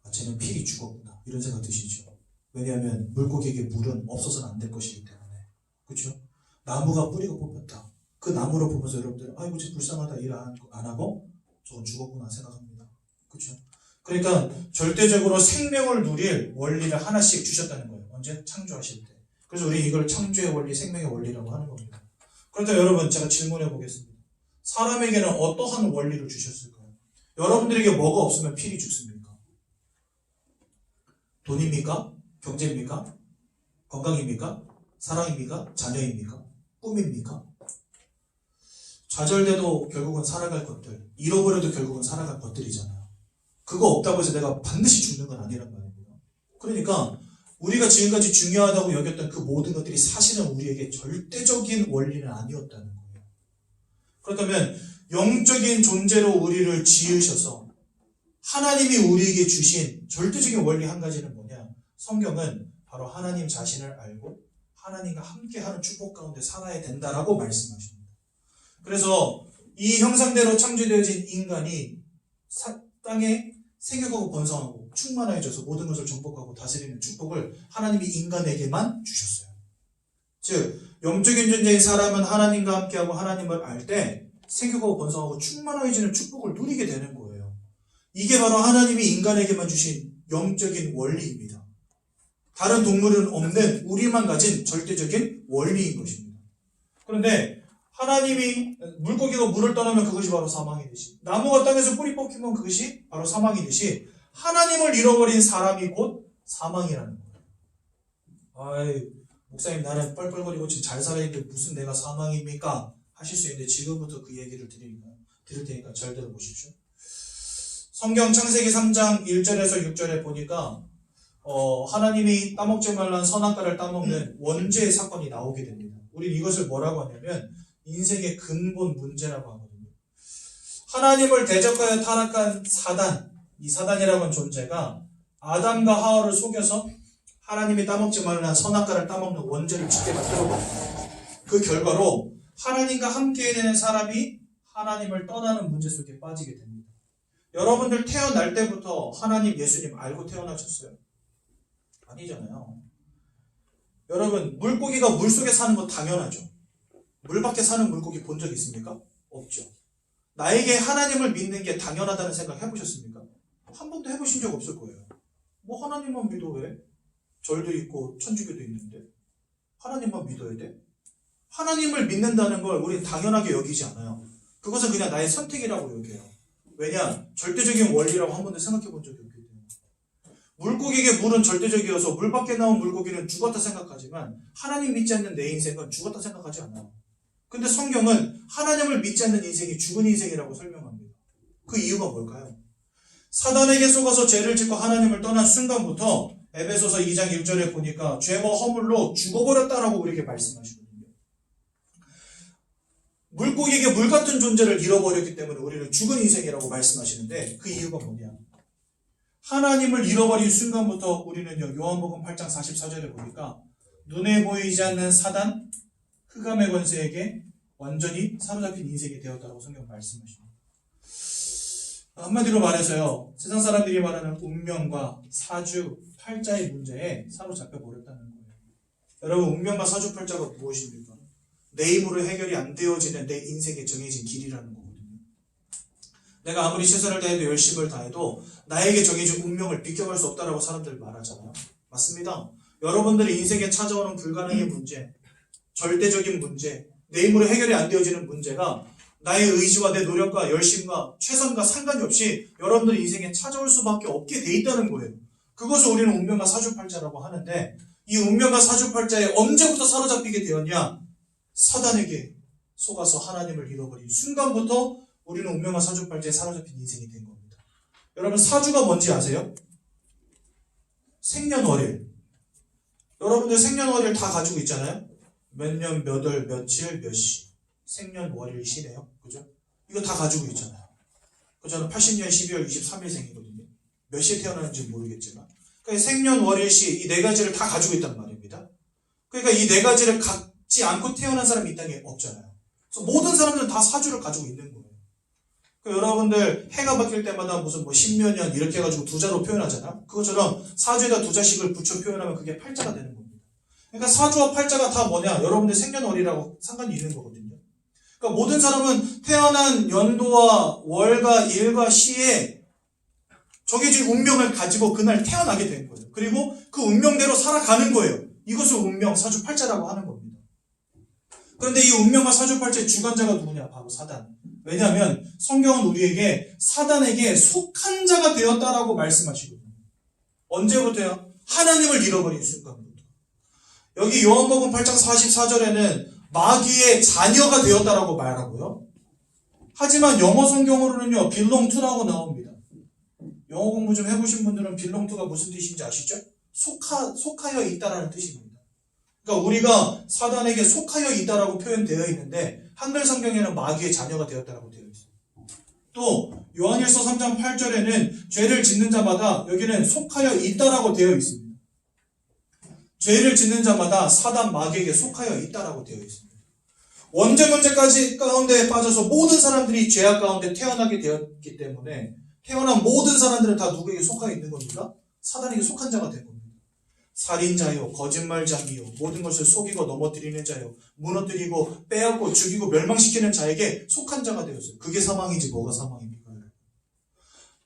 아, 쟤는 필히 죽었구나. 이런 생각 드시죠. 왜냐하면 물고기에게 물은 없어서는 안 될 것이기 때문에. 그렇죠? 나무가 뿌리가 뽑혔다. 그 나무를 보면서 여러분들 아이고 쟤 불쌍하다 일 안 하고 저건 죽었구나 생각합니다. 그렇죠? 그러니까 절대적으로 생명을 누릴 원리를 하나씩 주셨다는 거예요. 언제? 창조하실 때. 그래서 우리 이걸 창조의 원리, 생명의 원리라고 하는 겁니다. 그런데 여러분 제가 질문해 보겠습니다. 사람에게는 어떠한 원리를 주셨을까요? 여러분들에게 뭐가 없으면 필히 죽습니까? 돈입니까? 경제입니까? 건강입니까? 사랑입니까? 자녀입니까? 꿈입니까? 좌절돼도 결국은 살아갈 것들, 잃어버려도 결국은 살아갈 것들이잖아요. 그거 없다고 해서 내가 반드시 죽는 건 아니란 말입니다. 그러니까 우리가 지금까지 중요하다고 여겼던 그 모든 것들이 사실은 우리에게 절대적인 원리는 아니었다는 거예요. 그렇다면 영적인 존재로 우리를 지으셔서 하나님이 우리에게 주신 절대적인 원리 한 가지는 뭐냐? 성경은 바로 하나님 자신을 알고 하나님과 함께하는 축복 가운데 살아야 된다라고 말씀하십니다. 그래서 이 형상대로 창조되어진 인간이 땅에 생육하고 번성하고 충만해져서 모든 것을 정복하고 다스리는 축복을 하나님이 인간에게만 주셨어요. 즉 영적인 존재인 사람은 하나님과 함께하고 하나님을 알 때 생육하고 번성하고 충만해지는 축복을 누리게 되는 거예요. 이게 바로 하나님이 인간에게만 주신 영적인 원리입니다. 다른 동물은 없는 우리만 가진 절대적인 원리인 것입니다. 그런데 하나님이 물고기가 물을 떠나면 그것이 바로 사망이듯이 나무가 땅에서 뿌리 뽑히면 그것이 바로 사망이듯이 하나님을 잃어버린 사람이 곧 사망이라는 거예요. 아이 목사님 나는 뻘뻘거리고 지금 잘 살아있는데 무슨 내가 사망입니까? 하실 수 있는데 지금부터 그 얘기를 들을 테니까 잘 들어보십시오. 성경 창세기 3장 1절에서 6절에 보니까 하나님이 따먹지 말란 선악과를 따먹는 원죄의 사건이 나오게 됩니다. 우린 이것을 뭐라고 하냐면 인생의 근본 문제라고 하거든요. 하나님을 대적하여 타락한 사단, 이 사단이라고 하는 존재가 아담과 하와를 속여서 하나님이 따먹지 말란 선악과를 따먹는 원죄를 짓게 만들어버립니다. 그 결과로 하나님과 함께 되는 사람이 하나님을 떠나는 문제 속에 빠지게 됩니다. 여러분들 태어날 때부터 하나님, 예수님 알고 태어나셨어요? 아니잖아요. 여러분 물고기가 물속에 사는 건 당연하죠. 물 밖에 사는 물고기 본 적 있습니까? 없죠. 나에게 하나님을 믿는 게 당연하다는 생각 해보셨습니까? 한 번도 해보신 적 없을 거예요. 뭐 하나님만 믿어 왜? 절도 있고 천주교도 있는데 하나님만 믿어야 돼? 하나님을 믿는다는 걸 우리는 당연하게 여기지 않아요. 그것은 그냥 나의 선택이라고 여겨요. 왜냐? 절대적인 원리라고 한 번도 생각해 본 적이 없기 때문에. 물고기에게 물은 절대적이어서 물 밖에 나온 물고기는 죽었다 생각하지만 하나님 믿지 않는 내 인생은 죽었다 생각하지 않아요. 근데 성경은 하나님을 믿지 않는 인생이 죽은 인생이라고 설명합니다. 그 이유가 뭘까요? 사단에게 속아서 죄를 짓고 하나님을 떠난 순간부터 에베소서 2장 1절에 보니까 죄와 허물로 죽어버렸다라고 우리에게 말씀하시거든요. 물고기에게 물 같은 존재를 잃어버렸기 때문에 우리는 죽은 인생이라고 말씀하시는데 그 이유가 뭐냐? 하나님을 잃어버린 순간부터 우리는요, 요한복음 8장 44절에 보니까 눈에 보이지 않는 사단, 흑암의 권세에게 완전히 사로잡힌 인생이 되었다고 성경 말씀하십니다. 한마디로 말해서요, 세상 사람들이 말하는 운명과 사주, 팔자의 문제에 사로잡혀 버렸다는 거예요. 여러분, 운명과 사주, 팔자가 무엇입니까? 내 힘으로 해결이 안 되어지는 내 인생에 정해진 길이라는 거거든요. 내가 아무리 최선을 다해도 열심을 다해도 나에게 정해진 운명을 비껴갈 수 없다라고 사람들 말하잖아요. 맞습니다. 여러분들의 인생에 찾아오는 불가능의 문제, 절대적인 문제, 내 힘으로 해결이 안 되어지는 문제가 나의 의지와 내 노력과 열심과 최선과 상관이 없이 여러분들 인생에 찾아올 수밖에 없게 돼 있다는 거예요. 그것을 우리는 운명과 사주팔자라고 하는데 이 운명과 사주팔자에 언제부터 사로잡히게 되었냐? 사단에게 속아서 하나님을 잃어버린 순간부터 우리는 운명과 사주팔자에 사로잡힌 인생이 된 겁니다. 여러분 사주가 뭔지 아세요? 생년월일. 여러분들 생년월일 다 가지고 있잖아요? 몇 년, 몇 월, 며칠, 몇 시. 생년월일시래요. 그죠? 이거 다 가지고 있잖아요. 저는 80년 12월 23일생이거든요. 몇 시에 태어났는지 모르겠지만. 그러니까 생년월일시 이 네 가지를 다 가지고 있단 말입니다. 그러니까 이 네 가지를 갖지 않고 태어난 사람이 이 땅에 없잖아요. 그래서 모든 사람들은 다 사주를 가지고 있는 거예요. 그러니까 여러분들 해가 바뀔 때마다 무슨 뭐 십몇년 이렇게 해가지고 두자로 표현하잖아요. 그것처럼 사주에다 두자씩을 붙여 표현하면 그게 팔자가 되는 겁니다. 그러니까 사주와 팔자가 다 뭐냐? 여러분들 생년월일하고 상관이 있는 거거든요. 그러니까 그러니까 모든 사람은 태어난 연도와 월과 일과 시에 정해진 운명을 가지고 그날 태어나게 된 거예요. 그리고 그 운명대로 살아가는 거예요. 이것을 운명 사주팔자라고 하는 겁니다. 그런데 이 운명과 사주팔자의 주관자가 누구냐? 바로 사단. 왜냐하면 성경은 우리에게 사단에게 속한 자가 되었다라고 말씀하시거든요. 언제부터요? 하나님을 잃어버린 순간부터. 여기 요한복음 8장 44절에는 마귀의 자녀가 되었다라고 말하고요. 하지만 영어 성경으로는요, belong to라고 나옵니다. 영어 공부 좀 해보신 분들은 belong to가 무슨 뜻인지 아시죠? 속하여 있다라는 뜻입니다. 그러니까 우리가 사단에게 속하여 있다라고 표현되어 있는데 한글 성경에는 마귀의 자녀가 되었다라고 되어 있어요. 또 요한일서 3장 8절에는 죄를 짓는 자마다 여기는 속하여 있다라고 되어 있습니다. 죄를 짓는 자마다 사단 마귀에게 속하여 있다라고 되어 있습니다. 원죄 문제까지 가운데 빠져서 모든 사람들이 죄악 가운데 태어나게 되었기 때문에 태어난 모든 사람들은 다 누구에게 속하여 있는 겁니까? 사단에게 속한 자가 된 겁니다. 살인자요, 거짓말장이요, 모든 것을 속이고 넘어뜨리는 자요, 무너뜨리고 빼앗고 죽이고 멸망시키는 자에게 속한 자가 되었어요. 그게 사망이지 뭐가 사망입니까?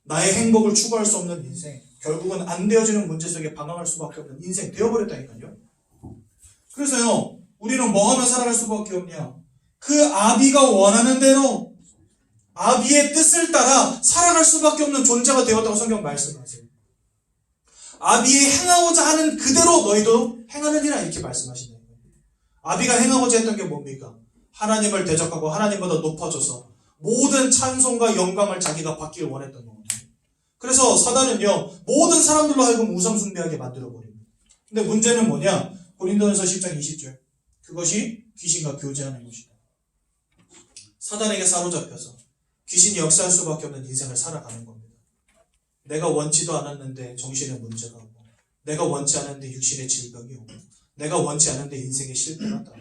나의 행복을 추구할 수 없는 인생, 결국은 안 되어지는 문제 속에 방황할 수밖에 없는 인생 되어버렸다니까요. 그래서요, 우리는 뭐 하며 살아갈 수밖에 없냐? 그 아비가 원하는 대로 아비의 뜻을 따라 살아갈 수밖에 없는 존재가 되었다고 성경 말씀하세요. 아비의 행하고자 하는 그대로 너희도 행하느니라 이렇게 말씀하시네요. 아비가 행하고자 했던 게 뭡니까? 하나님을 대적하고 하나님보다 높아져서 모든 찬송과 영광을 자기가 받기를 원했던 거거든요. 그래서 사단은요, 모든 사람들로 하여금 우상숭배하게 만들어버립니다. 근데 문제는 뭐냐? 고린도전서 10장 20절. 그것이 귀신과 교제하는 것이다. 사단에게 사로잡혀서 귀신이 역사할 수밖에 없는 인생을 살아가는 겁니다. 내가 원치도 않았는데 정신에 문제가 오고, 내가 원치 않았는데 육신의 질병이 오고, 내가 원치 않았는데 인생의 실패가 따라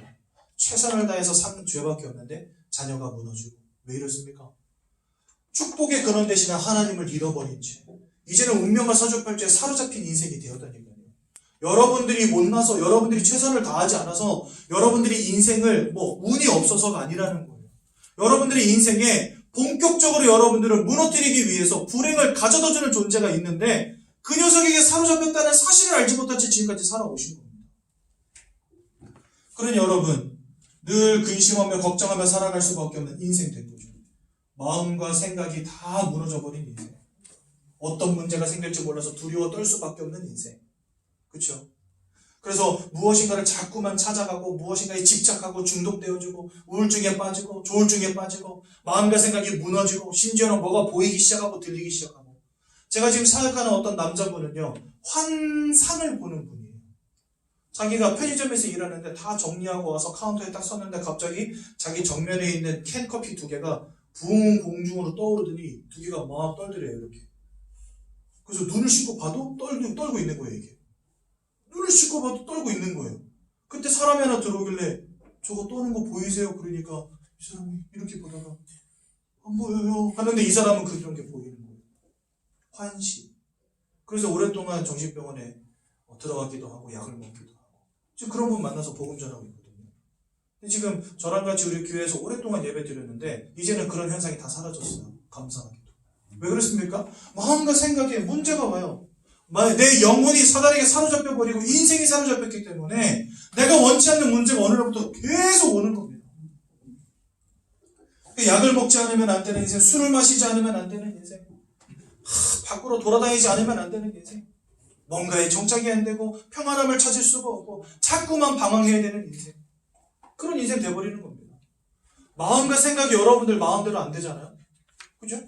최선을 다해서 사는 죄밖에 없는데 자녀가 무너지고. 왜 이렇습니까? 축복의 근원 대신에 하나님을 잃어버린 채 이제는 운명과 사주팔자에 사로잡힌 인생이 되었다니까요. 여러분들이 못나서, 여러분들이 최선을 다하지 않아서, 여러분들이 인생을 운이 없어서가 아니라는 거예요. 여러분들이 인생에 본격적으로 여러분들을 무너뜨리기 위해서 불행을 가져다주는 존재가 있는데 그 녀석에게 사로잡혔다는 사실을 알지 못한 채 지금까지 살아오신 겁니다. 그러니 여러분, 늘 근심하며 걱정하며 살아갈 수밖에 없는 인생 된 거죠. 마음과 생각이 다 무너져버린 인생. 어떤 문제가 생길지 몰라서 두려워 떨 수밖에 없는 인생. 그렇죠? 그래서 무엇인가를 자꾸만 찾아가고 무엇인가에 집착하고 중독되어지고 우울증에 빠지고 조울증에 빠지고 마음과 생각이 무너지고 심지어는 뭐가 보이기 시작하고 들리기 시작하고. 제가 지금 생각하는 어떤 남자분은요, 환상을 보는 분이에요. 자기가 편의점에서 일하는데 다 정리하고 와서 카운터에 딱 섰는데 갑자기 자기 정면에 있는 캔커피 2개가 붕 공중으로 떠오르더니 2개가 막 떨더래요, 이렇게. 그래서 눈을 씻고 봐도 떨고 있는 거예요, 이게. 눈을 씻고 봐도 떨고 있는 거예요. 그때 사람이 하나 들어오길래 저거 떠는 거 보이세요? 그러니까 이 사람이 이렇게 보다가 안 보여요 하는데 이 사람은 그런 게 보이는 거예요. 환시. 그래서 오랫동안 정신병원에 들어가기도 하고 약을 먹기도 하고 지금 그런 분 만나서 복음 전하고 있거든요. 근데 지금 저랑 같이 우리 교회에서 오랫동안 예배 드렸는데 이제는 그런 현상이 다 사라졌어요. 감사하게도. 왜 그렇습니까? 마음과 생각에 문제가 와요. 내 영혼이 사단에게 사로잡혀버리고 인생이 사로잡혔기 때문에 내가 원치 않는 문제가 어느 날부터 계속 오는 겁니다. 약을 먹지 않으면 안 되는 인생, 술을 마시지 않으면 안 되는 인생, 밖으로 돌아다니지 않으면 안 되는 인생, 뭔가에 정착이 안 되고 평안함을 찾을 수가 없고 자꾸만 방황해야 되는 인생. 그런 인생 돼버리는 겁니다. 마음과 생각이 여러분들 마음대로 안 되잖아요. 그죠?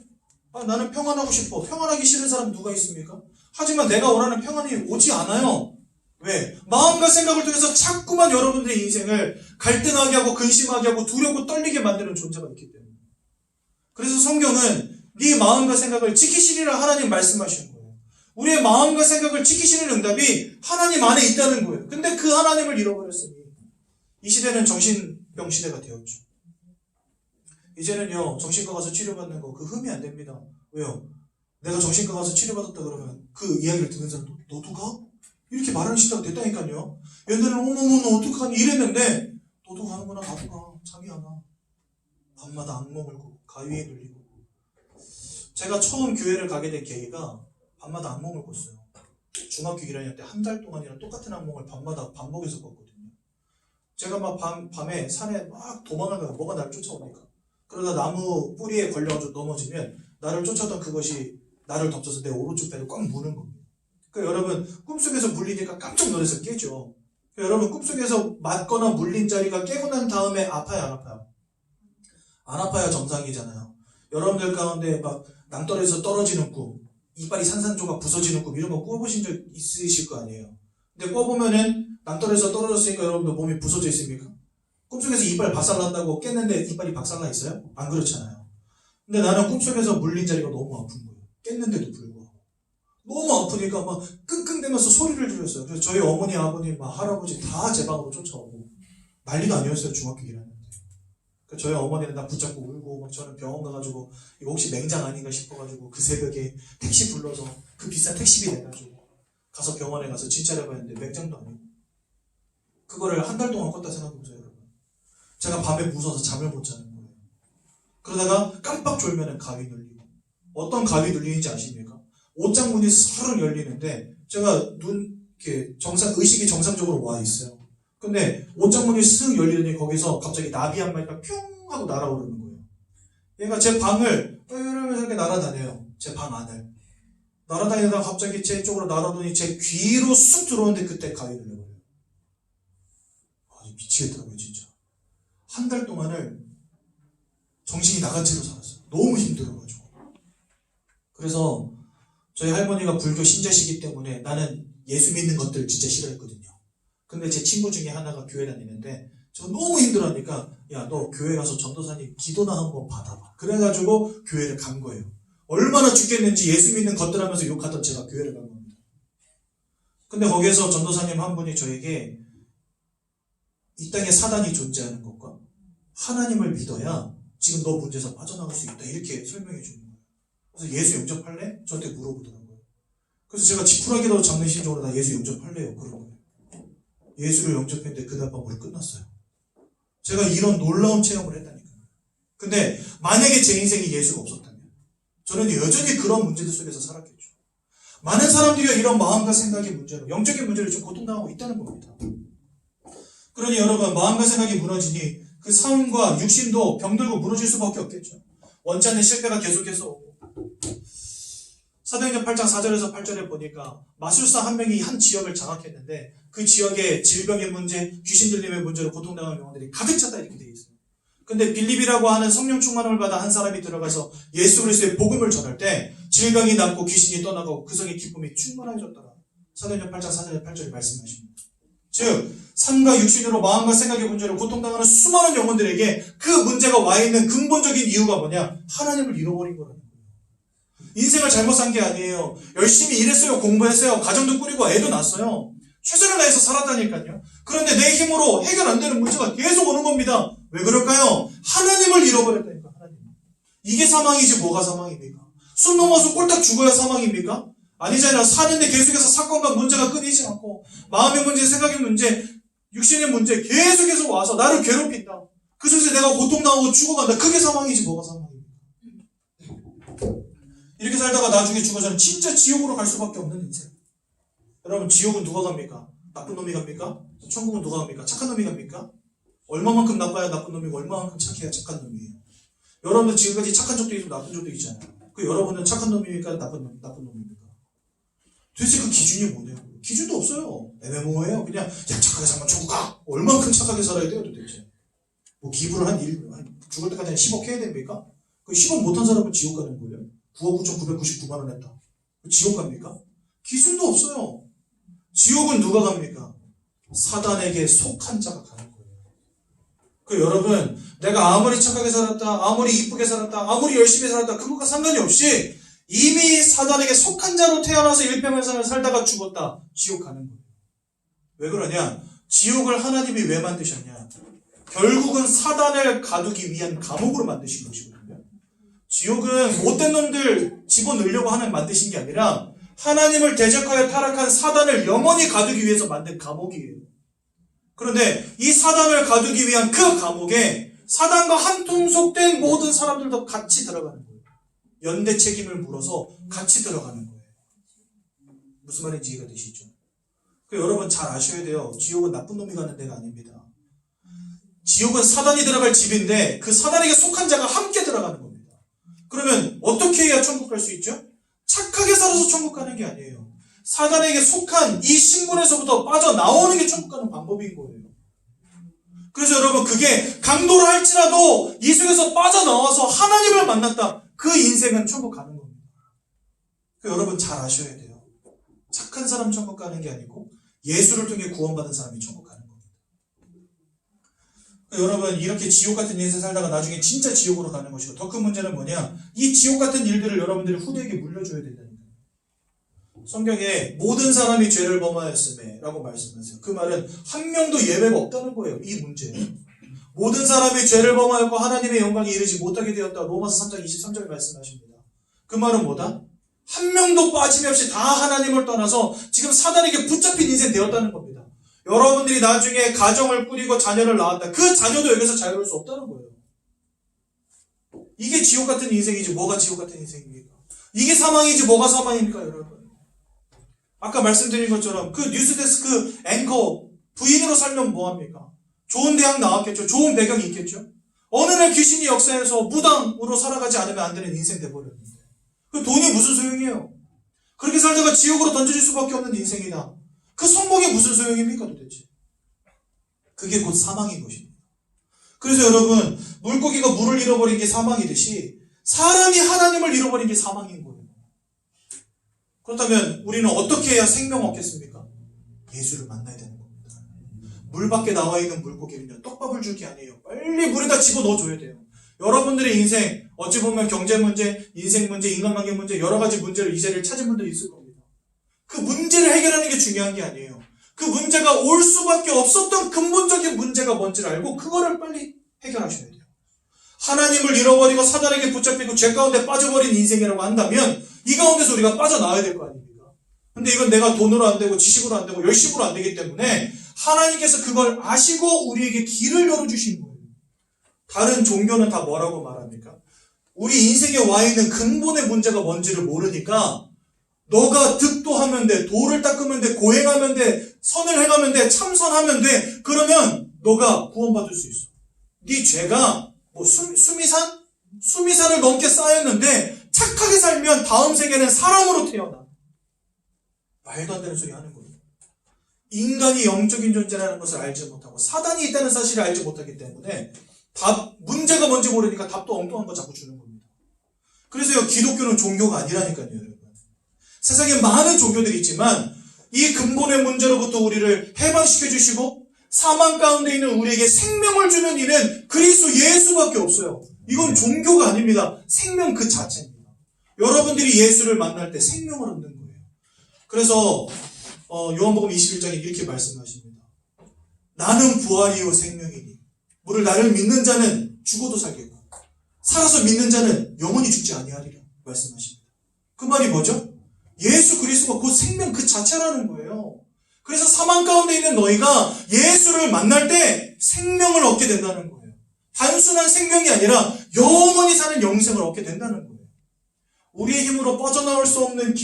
나는 평안하고 싶어. 평안하기 싫은 사람 누가 있습니까? 하지만 내가 원하는 평안이 오지 않아요. 왜? 마음과 생각을 통해서 자꾸만 여러분들의 인생을 갈등하게 하고 근심하게 하고 두렵고 떨리게 만드는 존재가 있기 때문에. 그래서 성경은 네 마음과 생각을 지키시리라 하나님 말씀하시는 거예요. 우리의 마음과 생각을 지키시는 응답이 하나님 안에 있다는 거예요. 근데 그 하나님을 잃어버렸으니 이 시대는 정신병 시대가 되었죠. 이제는요, 정신과 가서 치료받는 거 그 흠이 안 됩니다. 왜요? 내가 정신과 가서 치료받았다 그러면 그 이야기를 듣는 사람도 너도 가? 이렇게 말하는 시대가 됐다니까요. 얘들은 어머머 너 어떡하니 이랬는데 너도 가는구나. 나도 가. 잠이 안 와. 밤마다 악몽을 꾸고 가위에 눌리고. 제가 처음 교회를 가게 된 계기가 밤마다 악몽을 꿨어요. 중학교 1학년 때 한 달 동안이랑 똑같은 악몽을 밤마다 반복해서 꿨거든요. 제가 막 밤에 산에 막 도망가다가 뭐가 나를 쫓아옵니까? 그러다 나무 뿌리에 걸려가지고 넘어지면 나를 쫓아오던 그것이 나를 덮쳐서 내 오른쪽 배를 꽉 무는 겁니다. 그러니까 여러분 꿈속에서 물리니까 깜짝 놀라서 깨죠. 그러니까 여러분 꿈속에서 맞거나 물린 자리가 깨고 난 다음에 아파요, 안 아파요? 안 아파야 정상이잖아요. 여러분들 가운데 막 낭떠러지에서 떨어지는 꿈, 이빨이 산산조각 부서지는 꿈 이런 거 꿔보신 적 있으실 거 아니에요. 근데 꿔보면은 낭떠러지에서 떨어졌으니까 여러분들 몸이 부서져 있습니까? 꿈속에서 이빨 박살난다고 깼는데 이빨이 박살나 있어요? 안 그렇잖아요. 근데 나는 꿈속에서 물린 자리가 너무 아픈 거예요. 깼는데도 불구하고. 너무 아프니까 막 끙끙대면서 소리를 지르었어요. 그래서 저희 어머니, 아버님, 막 할아버지 다 제 방으로 쫓아오고 난리도 아니었어요. 중학교 1학년 때. 그래서 저희 어머니는 나 붙잡고 울고 막 저는 병원 가가지고 이거 혹시 맹장 아닌가 싶어가지고 그 새벽에 택시 불러서 그 비싼 택시비 내가지고 가서 병원에 가서 진찰해 봤는데 맹장도 아니고 그거를 한 달 동안 껐다 생각해보세요, 여러분. 제가 밤에 무서워서 잠을 못 자는 거예요. 그러다가 깜빡 졸면은 가위 눌리고. 어떤 가위 눌리는지 아십니까? 옷장문이 서른 열리는데 제가 이렇게 의식이 정상적으로 와 있어요. 근데 옷장문이 쓱 열리더니 거기서 갑자기 나비 한 마리가 뿅 하고 날아오르는 거예요. 얘가 제 방을 이러면서 이렇게 날아다녀요. 제 방 안을. 날아다니다가 갑자기 제 쪽으로 날아오더니 제 귀로 쑥 들어오는데 그때 가위 눌려버려요. 미치겠더라고요, 진짜. 한 달 동안을 정신이 나간 채로 살았어요. 너무 힘들어가지고. 그래서 저희 할머니가 불교 신자시기 때문에 나는 예수 믿는 것들 진짜 싫어했거든요. 근데 제 친구 중에 하나가 교회 다니는데 저 너무 힘들어하니까 야, 너 교회 가서 전도사님 기도나 한번 받아봐. 그래가지고 교회를 간 거예요. 얼마나 죽겠는지 예수 믿는 것들 하면서 욕하던 제가 교회를 간 겁니다. 근데 거기에서 전도사님 한 분이 저에게 이 땅에 사단이 존재하는 것과 하나님을 믿어야 지금 너 문제에서 빠져나갈 수 있다. 이렇게 설명해 주는 거예요. 그래서 예수 영접할래? 저한테 물어보더라고요. 그래서 제가 지푸라기라도 잡는 심정으로 나 예수 영접할래요. 그런 거예요. 예수를 영접했는데 그날 밤 우리 끝났어요. 제가 이런 놀라운 체험을 했다니까요. 근데 만약에 제 인생에 예수가 없었다면 저는 여전히 그런 문제들 속에서 살았겠죠. 많은 사람들이 이런 마음과 생각의 문제로 영적인 문제를 지금 고통당하고 있다는 겁니다. 그러니 여러분 마음과 생각이 무너지니 그 삶과 육신도 병들고 무너질 수밖에 없겠죠. 원치 않는 실패가 계속해서 오고 사도행전 8장 4절에서 8절에 보니까 마술사 한 명이 한 지역을 장악했는데 그 지역에 질병의 문제, 귀신 들림의 문제로 고통당하는 영혼들이 가득 찼다 이렇게 되어 있어요. 근데 빌립이라고 하는 성령 충만함을 받아 한 사람이 들어가서 예수 그리스도의 복음을 전할 때 질병이 낫고 귀신이 떠나고 그 성의 기쁨이 충만해졌더라. 사도행전 8장 4절에 8절에 말씀하십니다. 즉 삶과 육신으로 마음과 생각의 문제로 고통당하는 수많은 영혼들에게 그 문제가 와 있는 근본적인 이유가 뭐냐? 하나님을 잃어버린 거라는 거예요. 인생을 잘못 산 게 아니에요. 열심히 일했어요. 공부했어요. 가정도 꾸리고 애도 낳았어요. 최선을 다해서 살았다니까요. 그런데 내 힘으로 해결 안 되는 문제가 계속 오는 겁니다. 왜 그럴까요? 하나님을 잃어버렸다니까. 하나님. 이게 사망이지 뭐가 사망입니까? 숨 넘어서 꼴딱 죽어야 사망입니까? 아니잖아요. 사는데 계속해서 사건과 문제가 끊이지 않고 마음의 문제, 생각의 문제, 육신의 문제 계속해서 와서 나를 괴롭힌다. 그 속에서 내가 고통당하고 죽어간다. 그게 사망이지 뭐가 사망입니까? 이렇게 살다가 나중에 죽어서는 진짜 지옥으로 갈 수밖에 없는 인생. 여러분 지옥은 누가 갑니까? 나쁜 놈이 갑니까? 천국은 누가 갑니까? 착한 놈이 갑니까? 얼마만큼 나빠야 나쁜 놈이고 얼마만큼 착해야 착한 놈이에요. 여러분들 지금까지 착한 적도 있고 나쁜 적도 있잖아요. 그 여러분은 착한 놈입니까? 나쁜 놈입니까? 도대체 그 기준이 뭐냐고. 기준도 없어요. 애매모호해요. 그냥 야 착하게 살면 천국 가. 얼마만큼 착하게 살아야 돼요 도대체. 뭐 기부를 죽을 때까지 한 10억 해야 됩니까? 그 10억 못한 사람은 지옥 가는 거예요. 9억 9,999만 원 했다. 지옥 갑니까? 기준도 없어요. 지옥은 누가 갑니까? 사단에게 속한 자가 가는 거예요. 그 여러분 내가 아무리 착하게 살았다, 아무리 이쁘게 살았다, 아무리 열심히 살았다 그것과 상관이 없이 이미 사단에게 속한 자로 태어나서 일평생을 살다가 죽었다. 지옥 가는 거예요. 왜 그러냐? 지옥을 하나님이 왜 만드셨냐? 결국은 사단을 가두기 위한 감옥으로 만드신 것이거든요. 지옥은 못된 놈들 집어넣으려고 만드신 게 아니라 하나님을 대적하여 타락한 사단을 영원히 가두기 위해서 만든 감옥이에요. 그런데 이 사단을 가두기 위한 그 감옥에 사단과 한 통속된 모든 사람들도 같이 들어가는 거예요. 연대 책임을 물어서 같이 들어가는 거예요. 무슨 말인지 이해가 되시죠? 여러분 잘 아셔야 돼요. 지옥은 나쁜 놈이 가는 데가 아닙니다. 지옥은 사단이 들어갈 집인데 그 사단에게 속한 자가 함께 들어가는 겁니다. 그러면 어떻게 해야 천국 갈 수 있죠? 착하게 살아서 천국 가는 게 아니에요. 사단에게 속한 이 신분에서부터 빠져나오는 게 천국 가는 방법인 거예요. 그래서 여러분 그게 강도를 할지라도 이 속에서 빠져나와서 하나님을 만났다. 그 인생은 천국 가는 겁니다. 여러분 잘 아셔야 돼요. 착한 사람 천국 가는 게 아니고 예수를 통해 구원받은 사람이 천국 가는 겁니다. 여러분 이렇게 지옥 같은 인생 살다가 나중에 진짜 지옥으로 가는 것이고 더 큰 문제는 뭐냐? 이 지옥 같은 일들을 여러분들이 후대에게 물려줘야 된다니까요. 성경에 모든 사람이 죄를 범하였음에 라고 말씀하세요. 그 말은 한 명도 예외가 없다는 거예요. 이 문제. 모든 사람이 죄를 범하였고 하나님의 영광에 이르지 못하게 되었다. 로마서 3장 23절에 말씀하십니다. 그 말은 뭐다? 한 명도 빠짐없이 다 하나님을 떠나서 지금 사단에게 붙잡힌 인생 되었다는 겁니다. 여러분들이 나중에 가정을 꾸리고 자녀를 낳았다. 그 자녀도 여기서 자유로울 수 없다는 거예요. 이게 지옥 같은 인생이지 뭐가 지옥 같은 인생입니까? 이게 사망이지 뭐가 사망입니까 여러분? 아까 말씀드린 것처럼 그 뉴스데스크 앵커 부인으로 살면 뭐합니까? 좋은 대학 나왔겠죠. 좋은 배경이 있겠죠. 어느 날 귀신이 역사해서 무당으로 살아가지 않으면 안 되는 인생 돼버렸는데 그 돈이 무슨 소용이에요? 그렇게 살다가 지옥으로 던져질 수밖에 없는 인생이다. 그 성공이 무슨 소용입니까 도대체? 그게 곧 사망인 것입니다. 그래서 여러분 물고기가 물을 잃어버린 게 사망이듯이 사람이 하나님을 잃어버린 게 사망인 거예요. 그렇다면 우리는 어떻게 해야 생명을 얻겠습니까? 예수를 만나야 되는 겁니다. 물 밖에 나와 있는 물고기는요 떡밥을 줄 게 아니에요. 빨리 물에다 집어넣어줘야 돼요. 여러분들의 인생 어찌 보면 경제 문제, 인생 문제, 인간관계 문제 여러 가지 문제를 이 자리를 찾은 분들이 있을 겁니다. 그 문제를 해결하는 게 중요한 게 아니에요. 그 문제가 올 수밖에 없었던 근본적인 문제가 뭔지를 알고 그거를 빨리 해결하셔야 돼요. 하나님을 잃어버리고 사단에게 붙잡히고 죄 가운데 빠져버린 인생이라고 한다면 이 가운데서 우리가 빠져나와야 될 거 아닙니까? 근데 이건 내가 돈으로 안 되고 지식으로 안 되고 열심으로 안 되기 때문에 하나님께서 그걸 아시고 우리에게 길을 열어주신 거예요. 다른 종교는 다 뭐라고 말합니까? 우리 인생에 와 있는 근본의 문제가 뭔지를 모르니까 너가 득도 하면 돼, 도를 닦으면 돼, 고행하면 돼, 선을 행하면 돼, 참선하면 돼. 그러면 너가 구원받을 수 있어. 네 죄가 뭐 수미산을 넘게 쌓였는데 착하게 살면 다음 세계는 사람으로 태어나. 말도 안 되는 소리 하는 거예요. 인간이 영적인 존재라는 것을 알지 못하고 사단이 있다는 사실을 알지 못하기 때문에 문제가 뭔지 모르니까 답도 엉뚱한 거 자꾸 주는 겁니다. 그래서요 기독교는 종교가 아니라니까요 여러분. 세상에 많은 종교들이 있지만 이 근본의 문제로부터 우리를 해방시켜 주시고 사망 가운데 있는 우리에게 생명을 주는 이는 그리스도 예수밖에 없어요. 이건 종교가 아닙니다. 생명 그 자체입니다. 여러분들이 예수를 만날 때 생명을 얻는 거예요. 그래서 요한복음 21장에 이렇게 말씀하십니다. 나는 부활이요 생명이니 무릇 나를 믿는 자는 죽어도 살겠고 살아서 믿는 자는 영원히 죽지 아니하리라 말씀하십니다. 그 말이 뭐죠? 예수 그리스도가 곧 생명 그 자체라는 거예요. 그래서 사망 가운데 있는 너희가 예수를 만날 때 생명을 얻게 된다는 거예요. 단순한 생명이 아니라 영원히 사는 영생을 얻게 된다는 거예요. 우리의 힘으로 빠져나올 수 없는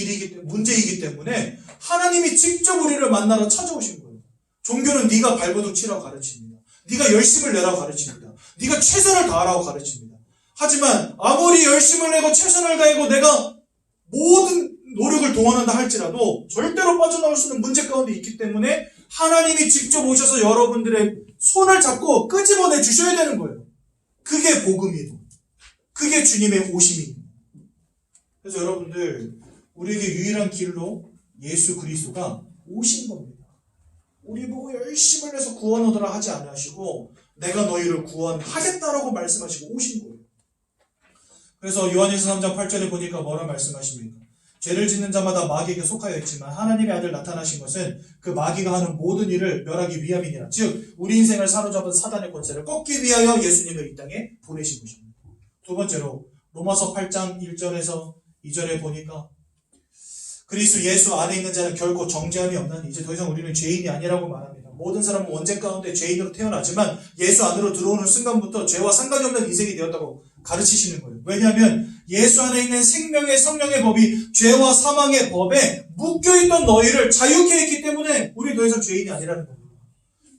문제이기 때문에 하나님이 직접 우리를 만나러 찾아오신 거예요. 종교는 네가 발버둥 치라고 가르칩니다. 네가 열심을 내라고 가르칩니다. 네가 최선을 다하라고 가르칩니다. 하지만 아무리 열심을 내고 최선을 다하고 내가 모든 노력을 동원한다 할지라도 절대로 빠져나올 수 있는 문제 가운데 있기 때문에 하나님이 직접 오셔서 여러분들의 손을 잡고 끄집어내 주셔야 되는 거예요. 그게 복음이고 그게 주님의 오심입니다. 그래서 여러분들 우리에게 유일한 길로 예수 그리스도가 오신 겁니다. 우리 보고 열심을 내서 구원 얻으라 하지 않으시고 내가 너희를 구원하겠다라고 말씀하시고 오신 거예요. 그래서 요한일서 3장 8절에 보니까 뭐라 말씀하십니까? 죄를 짓는 자마다 마귀에게 속하여 있지만 하나님의 아들 나타나신 것은 그 마귀가 하는 모든 일을 멸하기 위함이니라. 즉 우리 인생을 사로잡은 사단의 권세를 꺾기 위하여 예수님을 이 땅에 보내신 것입니다. 두 번째로 로마서 8장 1절에서 2절에 보니까 그리스도 예수 안에 있는 자는 결코 정죄함이 없나니 이제 더 이상 우리는 죄인이 아니라고 말합니다. 모든 사람은 원죄 가운데 죄인으로 태어나지만 예수 안으로 들어오는 순간부터 죄와 상관이 없는 인생이 되었다고 가르치시는 거예요. 왜냐하면 예수 안에 있는 생명의 성령의 법이 죄와 사망의 법에 묶여있던 너희를 자유케 했기 때문에 우리 더 이상 죄인이 아니라는 겁니다.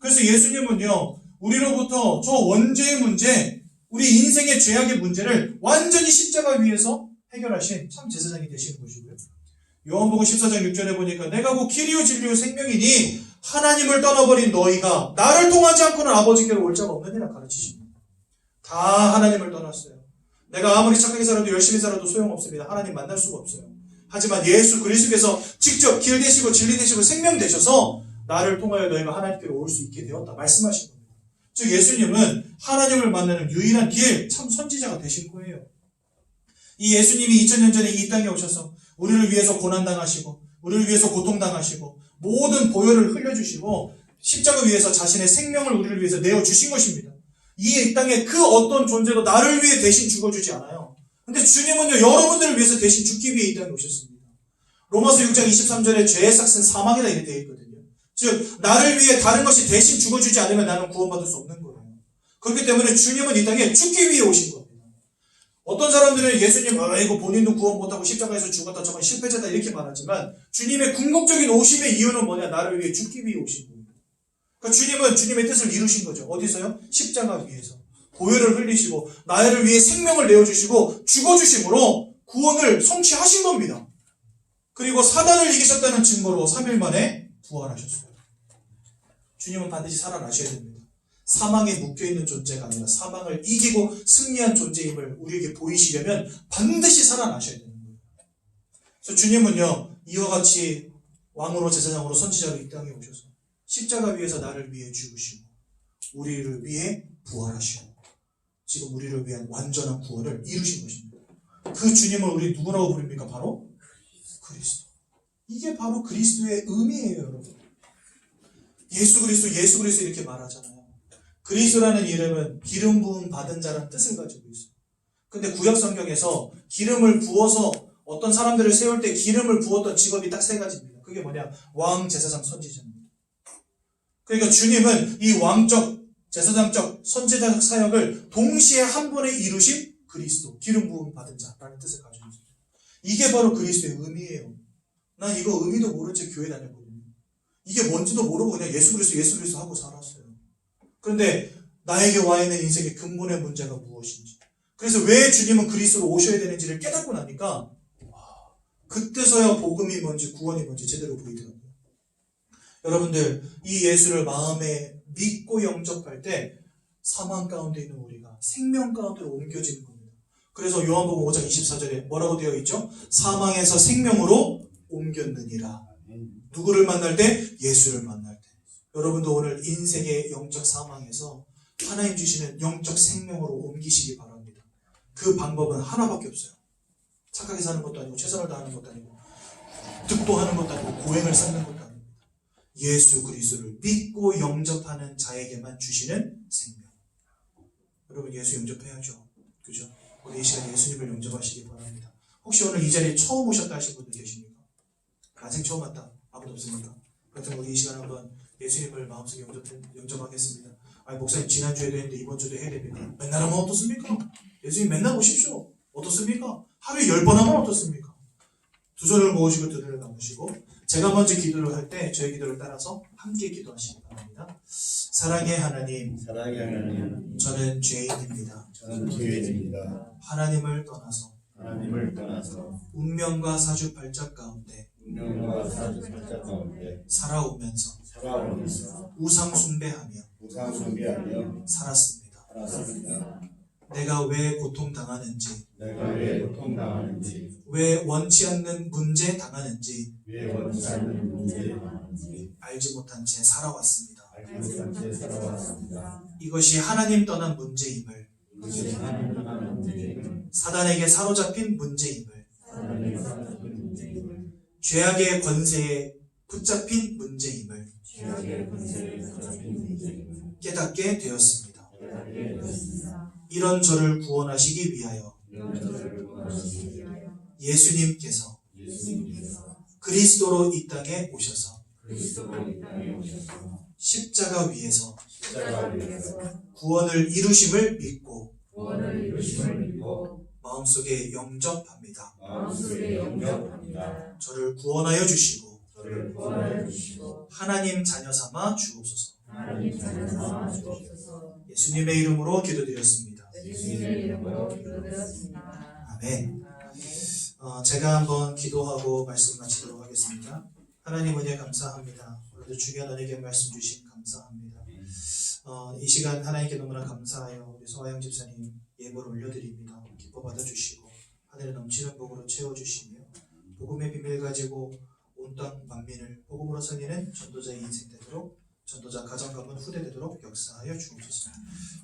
그래서 예수님은요, 우리로부터 저 원죄의 문제, 우리 인생의 죄악의 문제를 완전히 십자가 위에서 해결하신 참 제사장이 되시는 것이고요. 요한복음 14장 6절에 보니까 내가 곧 길이요 진리요 생명이니 하나님을 떠나버린 너희가 나를 통하지 않고는 아버지께로 올 자가 없느니라 가르치십니다. 다 하나님을 떠났어요. 내가 아무리 착하게 살아도 열심히 살아도 소용없습니다. 하나님 만날 수가 없어요. 하지만 예수 그리스도께서 직접 길 되시고 진리 되시고 생명 되셔서 나를 통하여 너희가 하나님께로 올 수 있게 되었다 말씀하신 겁니다. 즉 예수님은 하나님을 만나는 유일한 길, 참 선지자가 되신 거예요. 이 예수님이 2000년 전에 이 땅에 오셔서 우리를 위해서 고난당하시고 우리를 위해서 고통당하시고 모든 보혈을 흘려주시고 십자가 위에서 자신의 생명을 우리를 위해서 내어주신 것입니다. 이 땅에 그 어떤 존재도 나를 위해 대신 죽어주지 않아요. 근데 주님은요, 여러분들을 위해서 대신 죽기 위해 이 땅에 오셨습니다. 로마서 6장 23절에 죄의 삭은 사망이다 이렇게 되어 있거든요. 즉 나를 위해 다른 것이 대신 죽어주지 않으면 나는 구원받을 수 없는 거예요. 그렇기 때문에 주님은 이 땅에 죽기 위해 오신 겁니다. 어떤 사람들은 예수님 이거 본인도 구원 못하고 십자가에서 죽었다 저건 실패자다 이렇게 말하지만 주님의 궁극적인 오심의 이유는 뭐냐? 나를 위해 죽기 위해 오신 거예요. 그러니까 주님은 주님의 뜻을 이루신 거죠. 어디서요? 십자가 위에서 보혈을 흘리시고 나를 위해 생명을 내어주시고 죽어주심으로 구원을 성취하신 겁니다. 그리고 사단을 이기셨다는 증거로 3일 만에 부활하셨어요. 주님은 반드시 살아나셔야 됩니다. 사망에 묶여있는 존재가 아니라 사망을 이기고 승리한 존재임을 우리에게 보이시려면 반드시 살아나셔야 되는 거예요. 그래서 주님은요, 이와 같이 왕으로 제사장으로 선지자로 이 땅에 오셔서 십자가 위에서 나를 위해 죽으시고 우리를 위해 부활하시고 지금 우리를 위한 완전한 구원을 이루신 것입니다. 그 주님을 우리 누구라고 부릅니까? 바로 그리스도. 이게 바로 그리스도의 의미예요, 여러분. 예수 그리스도 이렇게 말하잖아요. 그리스도라는 이름은 기름 부음 받은 자라는 뜻을 가지고 있어요. 근데 구약 성경에서 기름을 부어서 어떤 사람들을 세울 때 기름을 부었던 직업이 딱 3가지입니다. 그게 뭐냐? 왕, 제사장, 선지자입니다. 그러니까 주님은 이 왕적, 제사장적, 선지자적 사역을 동시에 한 번에 이루신 그리스도, 기름 부음 받은 자라는 뜻을 가지고 있어요. 이게 바로 그리스도의 의미예요. 난 이거 의미도 모른 채 교회 다녔거든요. 이게 뭔지도 모르고 그냥 예수 그리스도 하고 살았어요. 그런데 나에게 와 있는 인생의 근본의 문제가 무엇인지, 그래서 왜 주님은 그리스도로 오셔야 되는지를 깨닫고 나니까 그때서야 복음이 뭔지 구원이 뭔지 제대로 보이더라고요. 여러분들, 이 예수를 마음에 믿고 영접할 때 사망 가운데 있는 우리가 생명 가운데로 옮겨지는 겁니다. 그래서 요한복음 5장 24절에 뭐라고 되어 있죠? 사망에서 생명으로 옮겼느니라. 누구를 만날 때? 예수를 만날 때. 여러분도 오늘 인생의 영적 사망에서 하나님 주시는 영적 생명으로 옮기시기 바랍니다. 그 방법은 하나밖에 없어요. 착하게 사는 것도 아니고 최선을 다하는 것도 아니고 득도하는 것도 아니고 고행을 쌓는 것도 아닙니다. 예수 그리스도를 믿고 영접하는 자에게만 주시는 생명. 여러분 예수 영접해야죠. 그죠? 우리 이 시간 예수님을 영접하시기 바랍니다. 혹시 오늘 이 자리에 처음 오셨다 하신 분들 계십니까? 난생 처음 왔다. 아무도 없습니까? 그렇다면 우리 이 시간 한번 예수님을 마음속에 영접하겠습니다. 아니 목사님 지난주에도 했는데 이번 주도 해야 됩니다. 맨날 하면 어떻습니까? 예수님 맨날 오십시오. 어떻습니까? 하루에 10번 하면 어떻습니까? 두 손을 모으시고 두 눈을 감으시고 제가 먼저 기도를 할 때 저의 기도를 따라서 함께 기도하시기 바랍니다. 사랑의 하나님, 저는 죄인입니다. 하나님을 떠나서 운명과 사주팔자 가운데 살아오면서 우상 숭배하며 살았습니다. 내가 왜 고통당하는지, 왜 원치 않는 문제 당하는지 알지 못한 채 살아왔습니다. 이것이 하나님 떠난 문제임을, 사단에게 사로잡힌 문제임을, 죄악의 권세에 붙잡힌 문제임을 깨닫게 되었습니다. 이런 저를 구원하시기 위하여 예수님께서 그리스도로 이 땅에 오셔서 그리스도로 이 땅에 오셔서 십자가 위에서 십자가 위에서 구원을 이루심을 믿고 구원을 이루심을 믿고 마음속에 영접합니다. 마음속에 영접합니다. 저를 구원하여 주시고 저를 구원하여 주시고 하나님 자녀 삼아 주옵소서. 하나님 자녀 삼아 주옵소서. 예수님의 이름으로 기도드렸습니다. 예수님의 이름으로 기도드렸습니다. 아멘. 아멘. 제가 한번 기도하고 말씀 마치도록 하겠습니다. 하나님 은혜 감사합니다. 오늘도 중요한 은혜의 말씀 주신 감사합니다. 이 시간 하나님께 너무나 감사하여 우리 서하영 집사님 예물을 올려드립니다. 기뻐 받아주시고 하늘에 넘치는 복으로 채워주시며 복음의 비밀 가지고 온 땅 만민을 복음으로 살리는 전도자의 인생 되도록 전도자 가정 가문 후대 되도록 역사하여 주옵소서.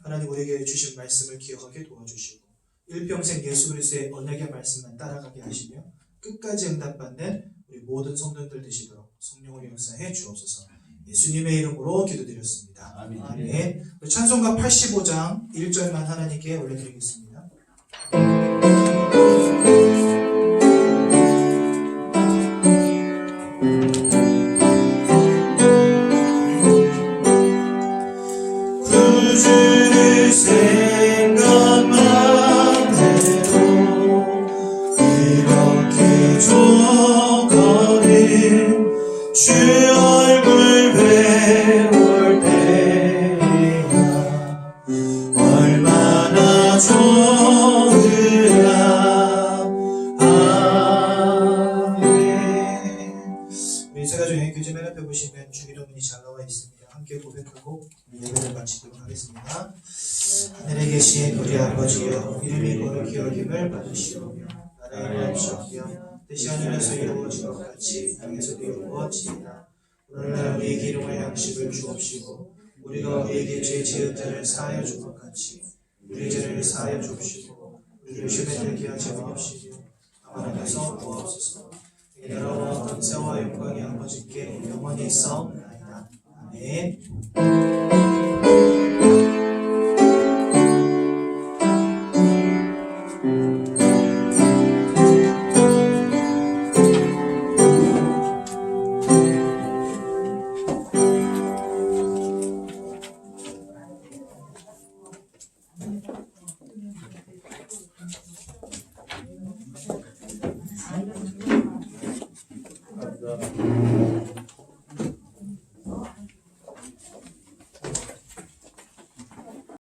하나님 우리에게 주신 말씀을 기억하게 도와주시고 일평생 예수 그리스도의 언약의 말씀만 따라가게 하시며 끝까지 응답받는 우리 모든 성도들 되시도록 성령으로 역사해 주옵소서. 예수님의 이름으로 기도드렸습니다. 아멘. 아멘. 우리 찬송가 85장 1절만 하나님께 올려드리겠습니다. 구주를 생각만 해도 이렇게 좋거든 주 얼굴 배울 때야 얼마나 좋으라. 아멘. 우리 세가족의 교제 맨 앞에 보시면 주기도문이 잘 나와 있습니다. 함께 고백하고 예배를 마치도록 하겠습니다. 하늘에 계신 우리 아버지여 이름이 거룩히 여김을 받으시오며 나라의 마음시옵며 뜻이 하늘에서 이루어진 것 같이 땅에서도 이루어지이다. 오늘날 우리에게 일용할 양식을 주옵시고 우리가 우리에게 죄 지은 자를 사하여 준 것 같이 우리 죄를 사하여 주옵시고 우리를 시험에 들게 하지 마옵시며 다만 하나님께서 구하옵소서. 이 나라와 권세와 영광이 아버지께 영원히 있사옵나이다. 아멘. 감사합니다.